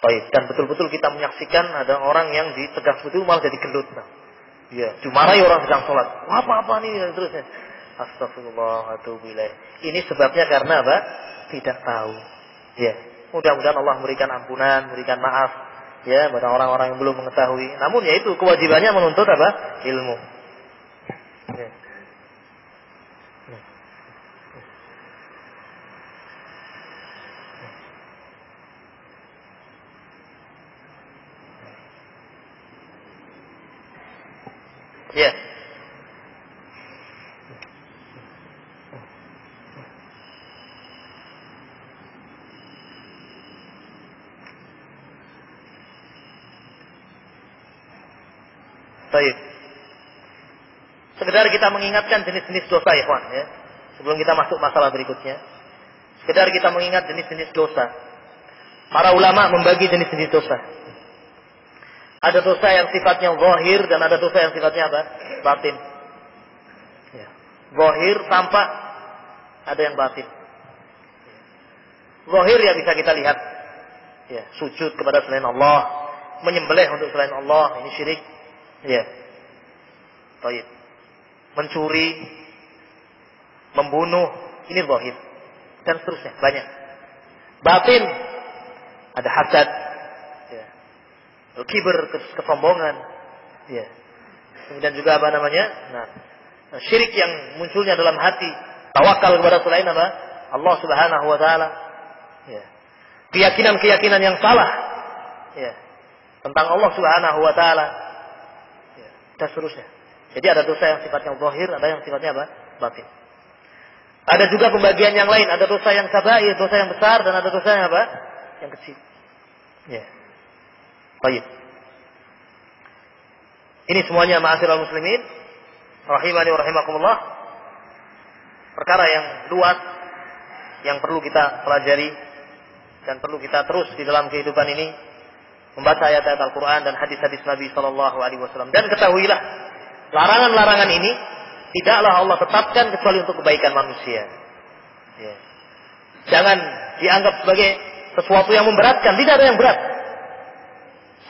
Speaker 1: Baik, dan betul-betul kita menyaksikan ada orang yang dicegah betul malah jadi gendut. Nah. Iya, dimarahi orang sedang sholat. Apa-apa nih dan terusnya. Astagfirullah, atubu ilaih. Ini sebabnya karena apa? Tidak tahu. Ya, mudah-mudahan Allah memberikan ampunan, memberikan maaf, ya, pada orang-orang yang belum mengetahui. Namun ya itu kewajibannya menuntut apa? Ilmu. Ya. Ya. Baik. Sekedar kita mengingatkan jenis-jenis dosa, ikhwan, ya. Sebelum kita masuk masalah berikutnya. Sekedar kita mengingat jenis-jenis dosa. Para ulama membagi jenis-jenis dosa. Ada dosa yang sifatnya zahir dan ada dosa yang sifatnya apa? Batin. Ya. Zahir tampak, ada yang batin. Zahir ya bisa kita lihat. Ya, sujud kepada selain Allah, menyembelih untuk selain Allah, ini syirik. Ya. Baik. Mencuri, membunuh, ini zahir. Dan seterusnya, banyak. Batin, ada hasad, ya. Kibir, kesombongan, ya. Kemudian juga apa namanya? Nah, syirik yang munculnya dalam hati, tawakal kepada selain apa? Allah Subhanahu wa taala. Ya. Keyakinan-keyakinan yang salah, ya, tentang Allah Subhanahu wa taala. Ya, dan seterusnya. Jadi ada dosa yang sifatnya zahir, ada yang sifatnya apa? Batin. Ada juga pembagian yang lain, ada dosa yang kabair, dosa yang besar, dan ada dosa yang apa? Yang kecil. Ya. Baik. Ini semuanya ma'asyiral muslimin, rahimani wa rahimakumullah. Perkara yang luas yang perlu kita pelajari dan perlu kita terus di dalam kehidupan ini membaca ayat-ayat Al-Qur'an dan hadis-hadis Nabi sallallahu alaihi wasallam. Dan ketahuilah, larangan-larangan ini tidaklah Allah tetapkan kecuali untuk kebaikan manusia. Ya. Jangan dianggap sebagai sesuatu yang memberatkan, tidak ada yang berat.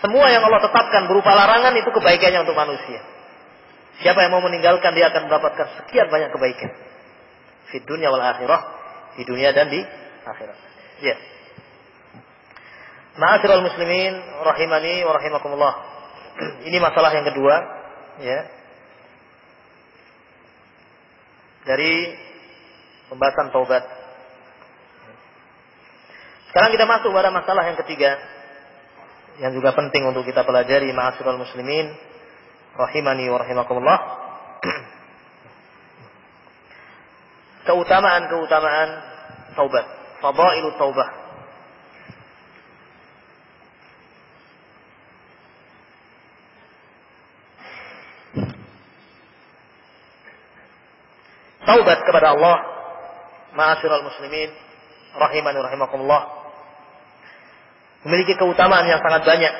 Speaker 1: Semua yang Allah tetapkan berupa larangan itu kebaikannya untuk manusia. Siapa yang mau meninggalkan, dia akan mendapatkan sekian banyak kebaikan. Di dunia wal akhirah, di dunia dan di akhirat. Ya. Ma'asyiral muslimin rahimani wa rahimakumullah. Ini masalah yang kedua, ya. Dari pembahasan taubat. Sekarang kita masuk pada masalah yang ketiga yang juga penting untuk kita pelajari, ma'asyiral muslimin rahimani wa rahimakumullah. Keutamaan-keutamaan taubat, fadailut taubah. Taubat kepada Allah, ma'asyiral muslimin rahimani wa rahimakumullah, memiliki keutamaan yang sangat banyak,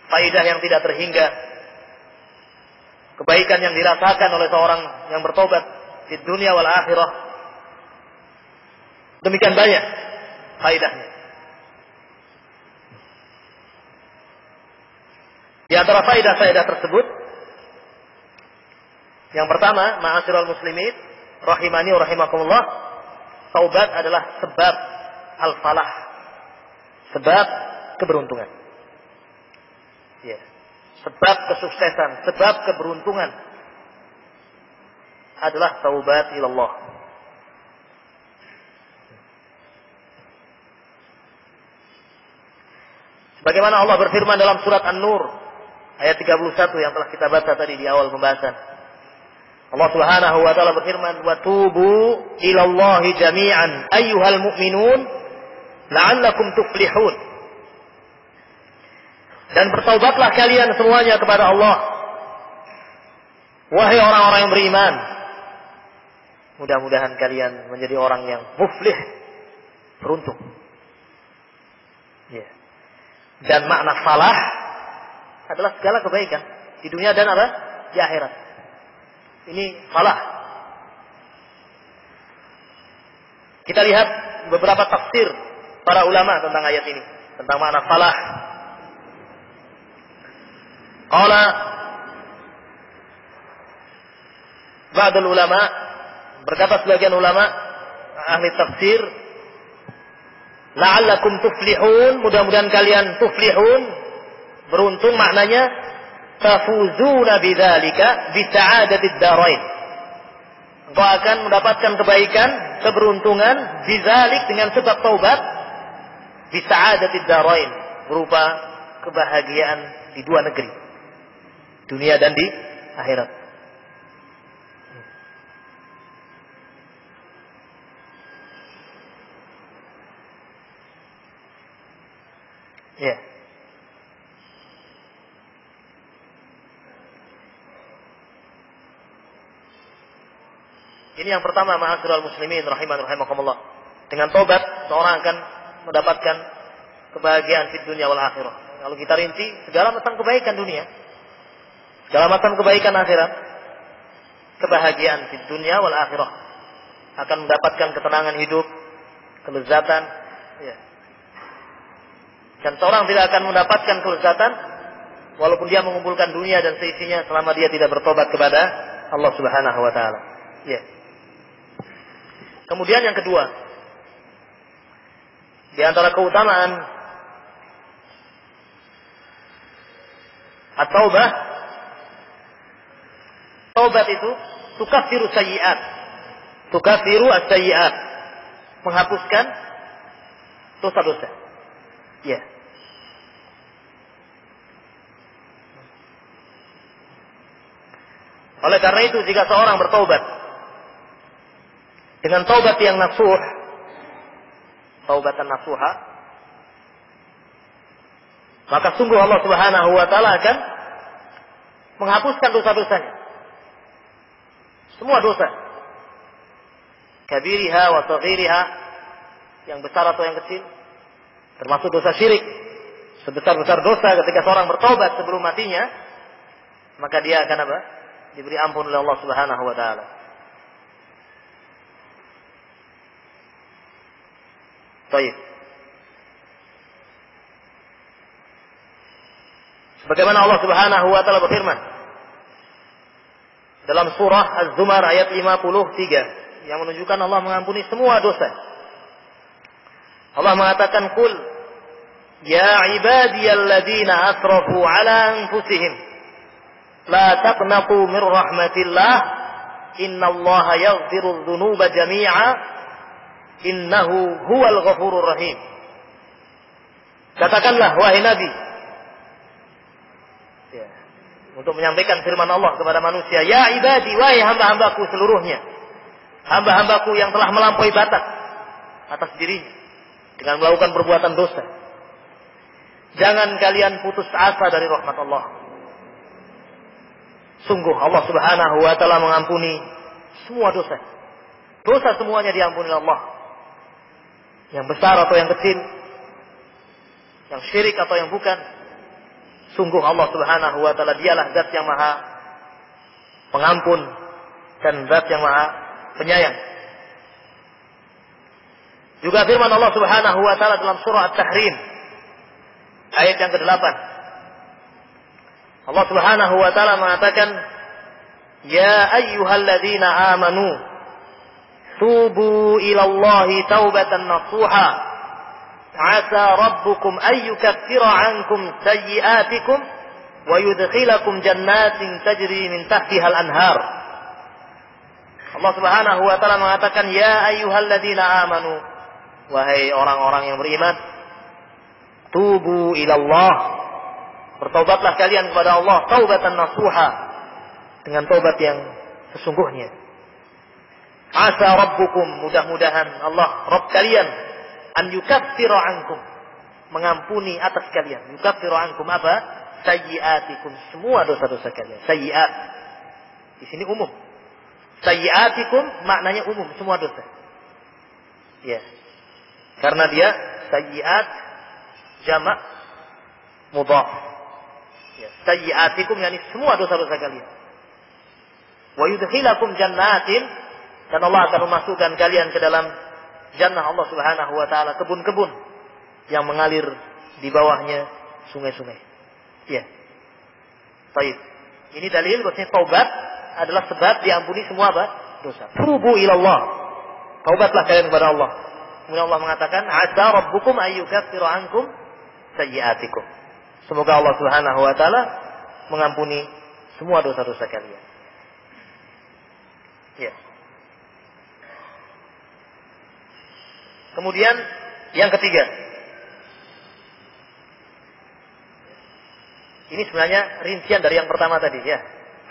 Speaker 1: faedah yang tidak terhingga, kebaikan yang dirasakan oleh seorang yang bertobat di dunia wal akhirah. Demikian banyak faedahnya. Di antara faedah-faedah tersebut, yang pertama, ma'asyiral muslimin rahimani wa rahimakumullah, taubat adalah sebab al-falah, sebab keberuntungan. Ya. Sebab kesuksesan, sebab keberuntungan adalah taubat ilallah. Sebagaimana Allah berfirman dalam surat An-Nur ayat 31 yang telah kita baca tadi di awal pembahasan. Allah Subhanahu wa taala berfirman, "Wa tubu ilallahi jami'an ayyuhal mu'minun la'allakum tuflihun." Dan bertaubatlah kalian semuanya kepada Allah, wahai orang-orang yang beriman. Mudah-mudahan kalian menjadi orang yang muflih, beruntung. Ya. Dan makna falah adalah segala kebaikan di dunia dan apa? Di akhirat. Ini falah. Kita lihat beberapa tafsir para ulama tentang ayat ini, tentang makna falah. Qala ba'dul ulama, berkata sebagian ulama ahli tafsir, la'allakum tuflihun, mudah-mudahan kalian tuflihun, beruntung, maknanya tafuzuna bidzalika bi sa'adatid darain. Engkau akan mendapatkan kebaikan, keberuntungan bidzalik dengan sebab taubat, bi sa'adatid darain, berupa kebahagiaan di dua negeri, dunia dan di akhirat. Ya. Yeah. Ini yang pertama, ma'asyiral muslimin rahimakumullah. Dengan taubat seorang akan mendapatkan kebahagiaan di dunia wal akhirah. Kalau kita rinci segala macam kebaikan dunia, segala macam kebaikan akhirat, kebahagiaan di dunia wal akhirah, akan mendapatkan ketenangan hidup, kelezatan, ya. Dan seorang tidak akan mendapatkan kelezatan walaupun dia mengumpulkan dunia dan seisinya selama dia tidak bertobat kepada Allah Subhanahu wa taala. Ya. Kemudian yang kedua, di antara keutamaan at-taubah, taubat itu tukaffiru sayyi'at. Tukaffiru as-sayyi'at, menghapuskan dosa-dosa. Ya. Oleh karena itu jika seorang bertaubat dengan taubat yang nasuh, taubatan nasuha, maka sungguh Allah Subhanahu wa taala akan menghapuskan dosa-dosanya. Semua dosa. Kabiriha wa saghiriha, yang besar atau yang kecil, termasuk dosa syirik. Sebesar-besar dosa ketika seorang bertaubat sebelum matinya, maka dia akan apa? Diberi ampun oleh Allah Subhanahu wa taala. Baik. Sebagaimana Allah Subhanahu wa taala berfirman dalam surah Az-Zumar ayat 53 yang menunjukkan Allah mengampuni semua dosa. Allah mengatakan, "Qul ya ibadiyalladzina asrafu ala anfusihim la taqnatu min rahmatillah innallaha yaghfirudz dzunuba jami'a innahu huwal ghafurur rahim." Katakanlah wahai Nabi, ya, untuk menyampaikan firman Allah kepada manusia, ya ibadi, wahai hamba-hambaku seluruhnya, hamba-hambaku yang telah melampaui batas atas dirinya dengan melakukan perbuatan dosa, jangan kalian putus asa dari rahmat Allah. Sungguh Allah Subhanahu wa taala mengampuni semua dosa. Dosa semuanya diampuni Allah. Yang besar atau yang kecil, yang syirik atau yang bukan. Sungguh Allah Subhanahu wa taala dialah zat yang maha pengampun dan zat yang maha penyayang. Juga firman Allah Subhanahu wa taala dalam surah At-Tahrim ayat yang ke-8. Allah Subhanahu wa taala mengatakan, "Ya ayyuhalladzina amanu tubu ilallahi taubatan nasuha asa rabbukum ayyukaffira 'ankum sayyi'atikum wa yudkhilakum jannatin tajri min tahtiha al-anhar." Allah Subhanahu wa taala mengatakan, "Ya ayyuhalladzina amanu," wahai orang-orang yang beriman, tubu ilallah, bertaubatlah kalian kepada Allah taubatan nasuha, dengan taubat yang sesungguhnya. Asa rabbukum, mudah-mudahan Allah Rabb kalian, an yukaffira ankum, mengampuni atas kalian. Yukaffira ankum apa? Sayyiatikum, semua dosa-dosa kalian. Sayyiat di sini umum. Sayyiatikum maknanya umum, semua dosa. Ya. Karena dia sayyiat jamak mudhaf. Ya, sayyiatikum yakni semua dosa-dosa kalian. Wa yudkhilakum jannatin, dan Allah akan memasukkan kalian ke dalam jannah Allah Subhanahu wa taala, kebun-kebun yang mengalir di bawahnya sungai-sungai. Ya. Baik. Ini dalil bahwasanya taubat adalah sebab diampuni semua apa? Dosa. Tubu ilallah. Taubatlah kalian kepada Allah. Kemudian Allah mengatakan, "Asa rabbukum ayyukaffira ankum sayyi'atikum." Semoga Allah Subhanahu wa taala mengampuni semua dosa-dosa kalian. Ya. Kemudian yang ketiga. Ini sebenarnya rincian dari yang pertama tadi, ya.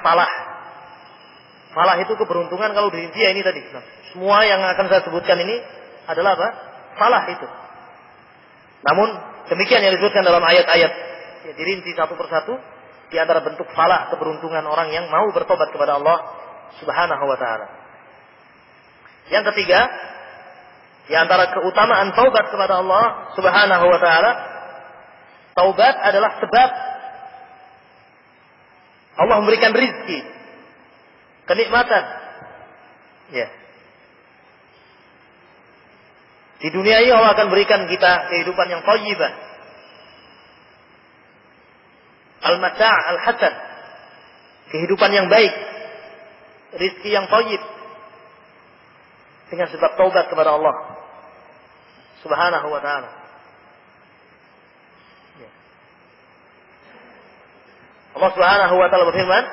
Speaker 1: Falah. Falah itu keberuntungan kalau dirinci ya ini tadi. Nah, semua yang akan saya sebutkan ini adalah apa? Falah itu. Namun demikian yang disebutkan dalam ayat-ayat, ya, dirinci satu persatu di antara bentuk falah keberuntungan orang yang mau bertobat kepada Allah Subhanahu wa taala. Yang ketiga, di antara keutamaan taubat kepada Allah Subhanahu wa taala, taubat adalah sebab Allah memberikan rizki, kenikmatan. Ya. Di dunia ini Allah akan berikan kita kehidupan yang thayyibah. Al-mata' al-hasan. Kehidupan yang baik. Rizki yang thayyib. Dengan sebab taubat kepada Allah Subhanahu wa ta'ala. Ya. Allah Subhanahu wa ta'ala berfirman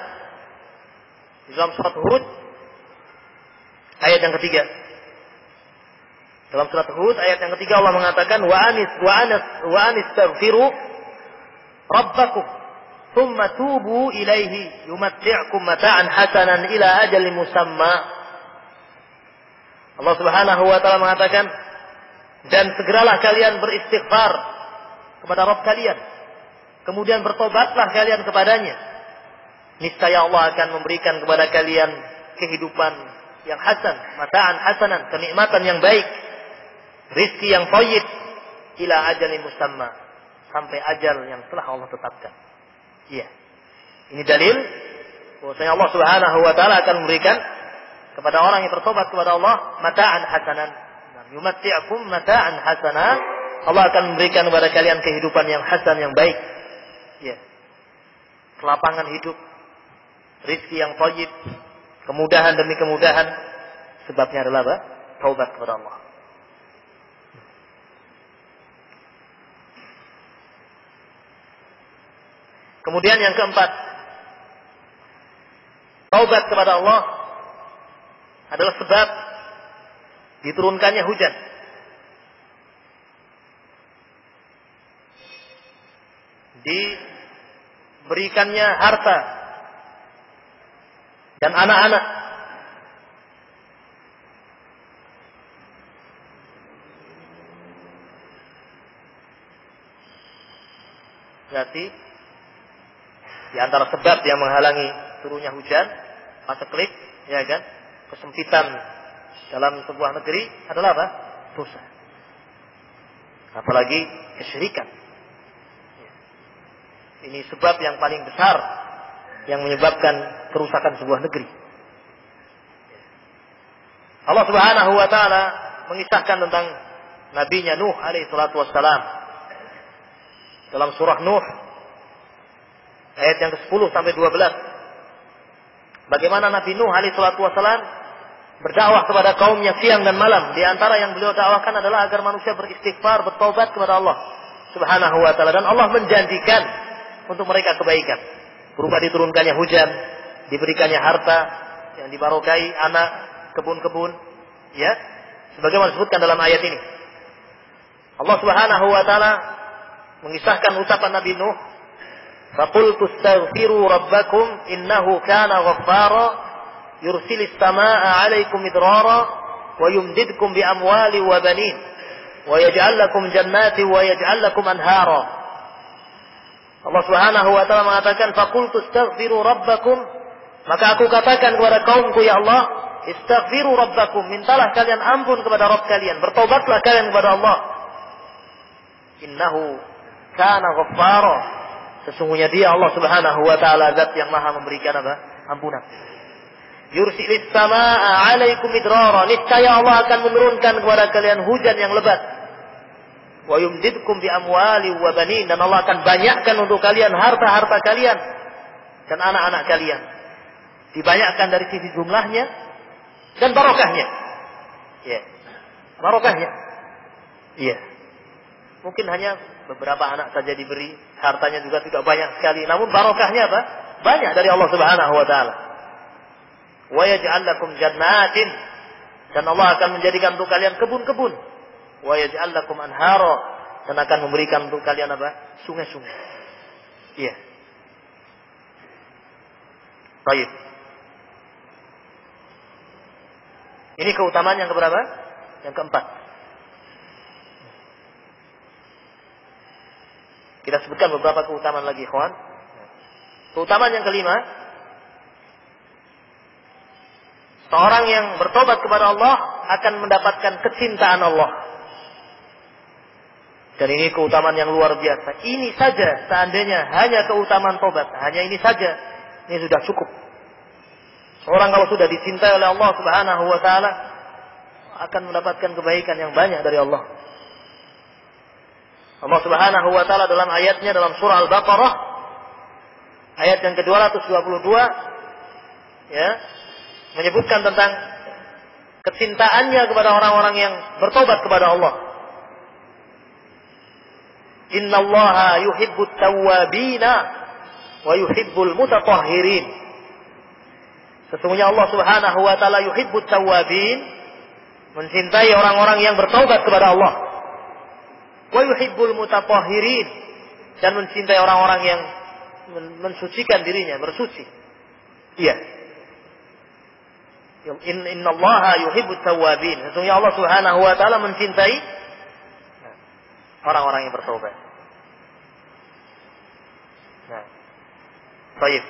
Speaker 1: di dalam surat Hud ayat yang ketiga. Dalam surat Hud ayat yang ketiga Allah mengatakan wa anis taghfiru rabbakum thumma tubu ilaihi yumatti'kum mata'an hasanan ila ajalin musamma. Allah Subhanahu wa taala mengatakan, dan segeralah kalian beristighfar kepada Rabb kalian, kemudian bertobatlah kalian kepadanya. Niscaya Allah akan memberikan kepada kalian kehidupan yang hasan, mata'an hasanan, kenikmatan yang baik, rizki yang thayyib, ila ajalin musamma, sampai ajal yang telah Allah tetapkan. Iya. Ini dalil bahwasanya Allah Subhanahu wa taala akan memberikan kepada orang yang bertobat kepada Allah mata'an hasanan. Yumatti'akum mata'an hasanan. Allah akan memberikan kepada kalian kehidupan yang hasan, yang baik. Ya. Kelapangan hidup, rizki yang thayyib, kemudahan demi kemudahan. Sebabnya adalah apa? Taubat kepada Allah. Kemudian yang keempat, taubat kepada Allah adalah sebab diturunkannya hujan. Diberikannya harta dan anak-anak. Berarti di antara sebab yang menghalangi turunnya hujan, paseklik, ya kan? Kesempitan dalam sebuah negeri adalah apa? Dosa. Apalagi kesyirikan. Ini sebab yang paling besar yang menyebabkan kerusakan sebuah negeri. Allah Subhanahu wa taala mengisahkan tentang nabinya Nuh alaihi salatu wassalam dalam surah Nuh ayat yang ke-10 sampai 12. Bagaimana Nabi Nuh alaihi salatu wassalam berdakwah kepada kaumnya siang dan malam. Di antara yang beliau dakwahkan adalah agar manusia beristighfar, bertaubat kepada Allah Subhanahu wa taala, dan Allah menjanjikan untuk mereka kebaikan berupa diturunkannya hujan, diberikannya harta yang dibarokai, anak, kebun-kebun, ya, sebagaimana disebutkan dalam ayat ini. Allah Subhanahu wa taala mengisahkan ucapan Nabi Nuh, فَقُلْتُ اسْتَغْفِرُوا رَبَّكُمْ إِنَّهُ كَانَ غَفَّارًا يُرْسِلِ السَّمَاءَ عَلَيْكُمْ مِدْرَارًا وَيُمْدِدْكُمْ بِأَمْوَالٍ وَبَنِينَ وَيَجْعَلْ لَكُمْ جَنَّاتٍ وَيَجْعَلْ لَكُمْ أَنْهَارًا. Allah Subhanahu wa taala mengatakan, faqultu astaghfiru rabbakum, maka aku katakan kepada kaumku, ya Allah, istaghfiru rabbakum, mintalah kalian ampun kepada Rabb kalian, bertobatlah kalian kepada Allah. Innahu kana ghaffara, sesungguhnya Dia Allah Subhanahu wa taala zat yang Maha memberikan apa? Ampunan. Yursilis samaa'a 'alaikum midrara, niscaya Allah akan menurunkan kepada kalian hujan yang lebat. Wa yumdidkum bi amwali wa banin, dan Allah akan banyakkan untuk kalian harta-harta kalian dan anak-anak kalian. Dibanyakkan dari sisi jumlahnya dan barokahnya. Ya. Barokahnya. Iya. Mungkin hanya beberapa anak saja diberi, hartanya juga tidak banyak sekali, namun barokahnya apa? Banyak dari Allah Subhanahu wa taala. Wa yaj'al lakum jannatin, dan Allah akan menjadikan untuk kalian kebun-kebun. Wa yaj'al lakum anhara, dan akan memberikan untuk kalian apa? Sungai-sungai. Iya. Baik. Ini keutamaan yang keberapa? Yang keempat. Kita sebutkan beberapa keutamaan lagi, ikhwan. Keutamaan yang kelima, seorang yang bertobat kepada Allah akan mendapatkan kecintaan Allah. Dan ini keutamaan yang luar biasa. Ini saja seandainya hanya keutamaan tobat, hanya ini saja, ini sudah cukup. Seorang kalau sudah dicintai oleh Allah Subhanahu wa taala akan mendapatkan kebaikan yang banyak dari Allah. Allah Subhanahu wa taala dalam ayatnya dalam surah Al-Baqarah ayat yang ke-222 ya, menyebutkan tentang kecintaannya kepada orang-orang yang bertobat kepada Allah. Innallaha yuhibbut tawwabina wa yuhibbul mutatahhirin. Sesungguhnya Allah Subhanahu wa taala yuhibbut tawwabin, mencintai orang-orang yang bertaubat kepada Allah. Wa yuhibbul mutatahhirin, dan mencintai orang-orang yang mensucikan dirinya, bersuci. Iya. Innallaha yuhibbut tawwabin. Sesungguhnya Allah Subhanahu wa taala mencintai orang-orang yang bertaubat. Nah, baik.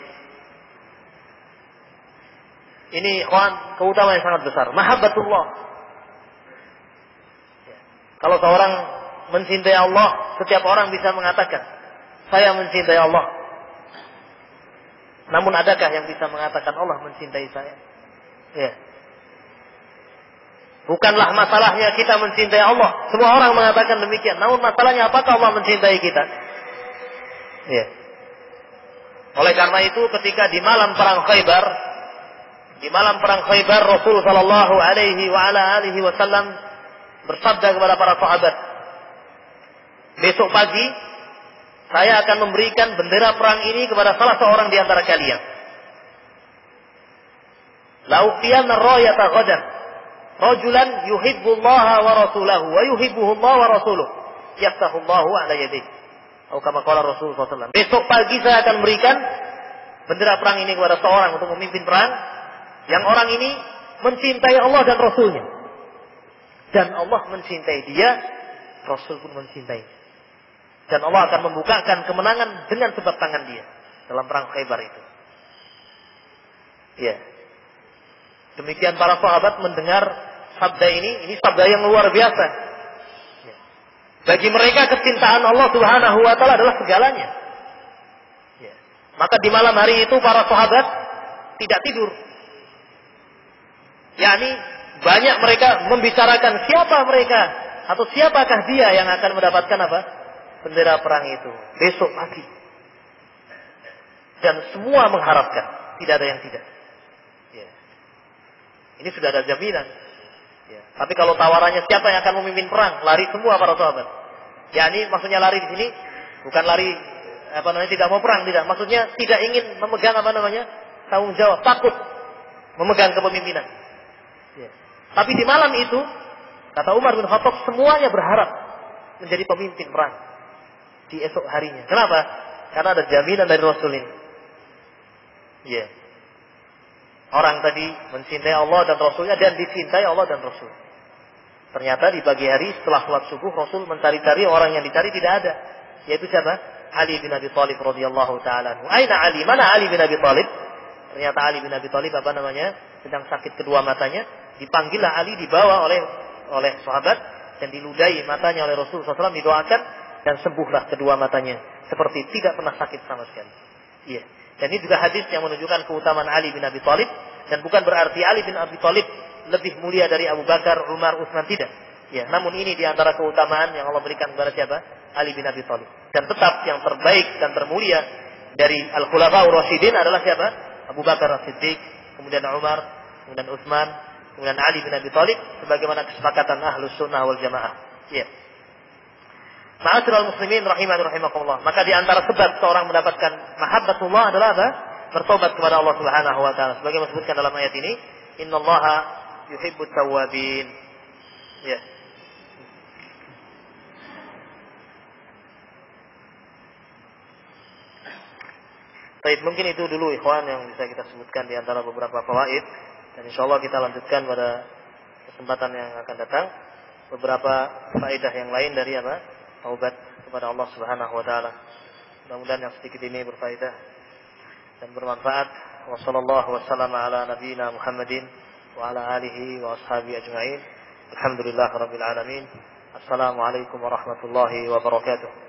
Speaker 1: Ini ikhwan keutamaan yang sangat besar. Mahabbatullah. Ya. Kalau seorang mencintai Allah, setiap orang bisa mengatakan, saya mencintai Allah. Namun adakah yang bisa mengatakan Allah mencintai saya? Ya. Bukanlah masalahnya kita mencintai Allah. Semua orang mengatakan demikian. Namun masalahnya apakah Allah mencintai kita? Ya. Oleh karena itu ketika di malam perang Khaybar, Rasul sallallahu alaihi wa ala alihi wasallam bersabda kepada para sahabat, besok pagi saya akan memberikan bendera perang ini kepada salah seorang di antara kalian. Lauqiyanna ar-rayata ghadan rajulan yuhibbullaha wa rasulahu wa yuhibbuhu Allah wa rasuluhu yaftahullahu ala yadihi. Atau kama qala Rasul sallallahu alaihi wasallam. Besok pagi saya akan berikan bendera perang ini kepada seorang untuk memimpin perang yang orang ini mencintai Allah dan Rasulnya. Dan Allah mencintai dia, Rasul pun mencintai. Dan Allah akan membukakan kemenangan dengan sebab tangan dia dalam perang Khaybar itu. Ya. Demikian para sahabat mendengar sabda ini sabda yang luar biasa. Ya. Bagi mereka kecintaan Allah Subhanahu wa taala adalah segalanya. Ya. Maka di malam hari itu para sahabat tidak tidur. yakni banyak mereka membicarakan siapa mereka atau siapakah dia yang akan mendapatkan apa? Bendera perang itu besok pagi. Dan semua mengharapkan, tidak ada yang tidak. Ya. Ini sudah ada jaminan. Ya. Tapi kalau tawarannya siapa yang akan memimpin perang, lari semua para sahabat. Yakni maksudnya lari di sini bukan lari tidak mau perang, tidak. Maksudnya tidak ingin memegang tanggung jawab, takut memegang kepemimpinan. Ya. Tapi di malam itu, kata Umar bin Khattab, semuanya berharap menjadi pemimpin perang di esok harinya. Kenapa? Karena ada jaminan dari Rasul ini. Ya. Orang tadi mencintai Allah dan Rasulnya dan dicintai Allah dan Rasul. Ternyata di pagi hari setelah sholat subuh Rasul mencari-cari, orang yang dicari tidak ada. Yaitu siapa? Ali bin Abi Thalib radhiyallahu taala anhu. Aina Ali? Mana Ali bin Abi Thalib? Ternyata Ali bin Abi Thalib sedang sakit kedua matanya. Dipanggillah Ali, dibawa oleh sahabat dan diludahi matanya oleh Rasulullah SAW, didoakan dan sembuhlah kedua matanya seperti tidak pernah sakit sama sekali. Iya. Dan ini juga hadis yang menunjukkan keutamaan Ali bin Abi Thalib, dan bukan berarti Ali bin Abi Thalib lebih mulia dari Abu Bakar, Umar, Utsman, tidak. Ya, namun ini diantara keutamaan yang Allah berikan kepada siapa? Ali bin Abi Thalib. Dan tetap yang terbaik dan termulia dari Al-Khulafaur Rasyidin adalah siapa? Abu Bakar As-Siddiq, kemudian Umar, kemudian Utsman, kemudian Ali bin Abi Thalib, sebagaimana kesepakatan Ahlus Sunnah wal Jamaah. Ya. Ma'asyiral muslimin rahimani rahimakumullah. Maka di antara sebab seorang mendapatkan mahabbatullah adalah apa? Bertobat kepada Allah Subhanahu wa taala. Sebagaimana disebutkan dalam ayat ini, innallaha yuhibbut tawwabin. Ya. Baik, mungkin itu dulu ikhwan yang bisa kita sebutkan di antara beberapa fawaid, dan insyaallah kita lanjutkan pada kesempatan yang akan datang beberapa faedah yang lain dari taubat kepada Allah Subhanahu wa taala. Mudah-mudahan yang sedikit ini berfaedah dan bermanfaat. Wassallallahu wassalamu ala nabiyyina Muhammadin wa ala alihi wa ashabihi ajma'in. Alhamdulillahirabbil alamin. Assalamualaikum warahmatullahi wabarakatuh.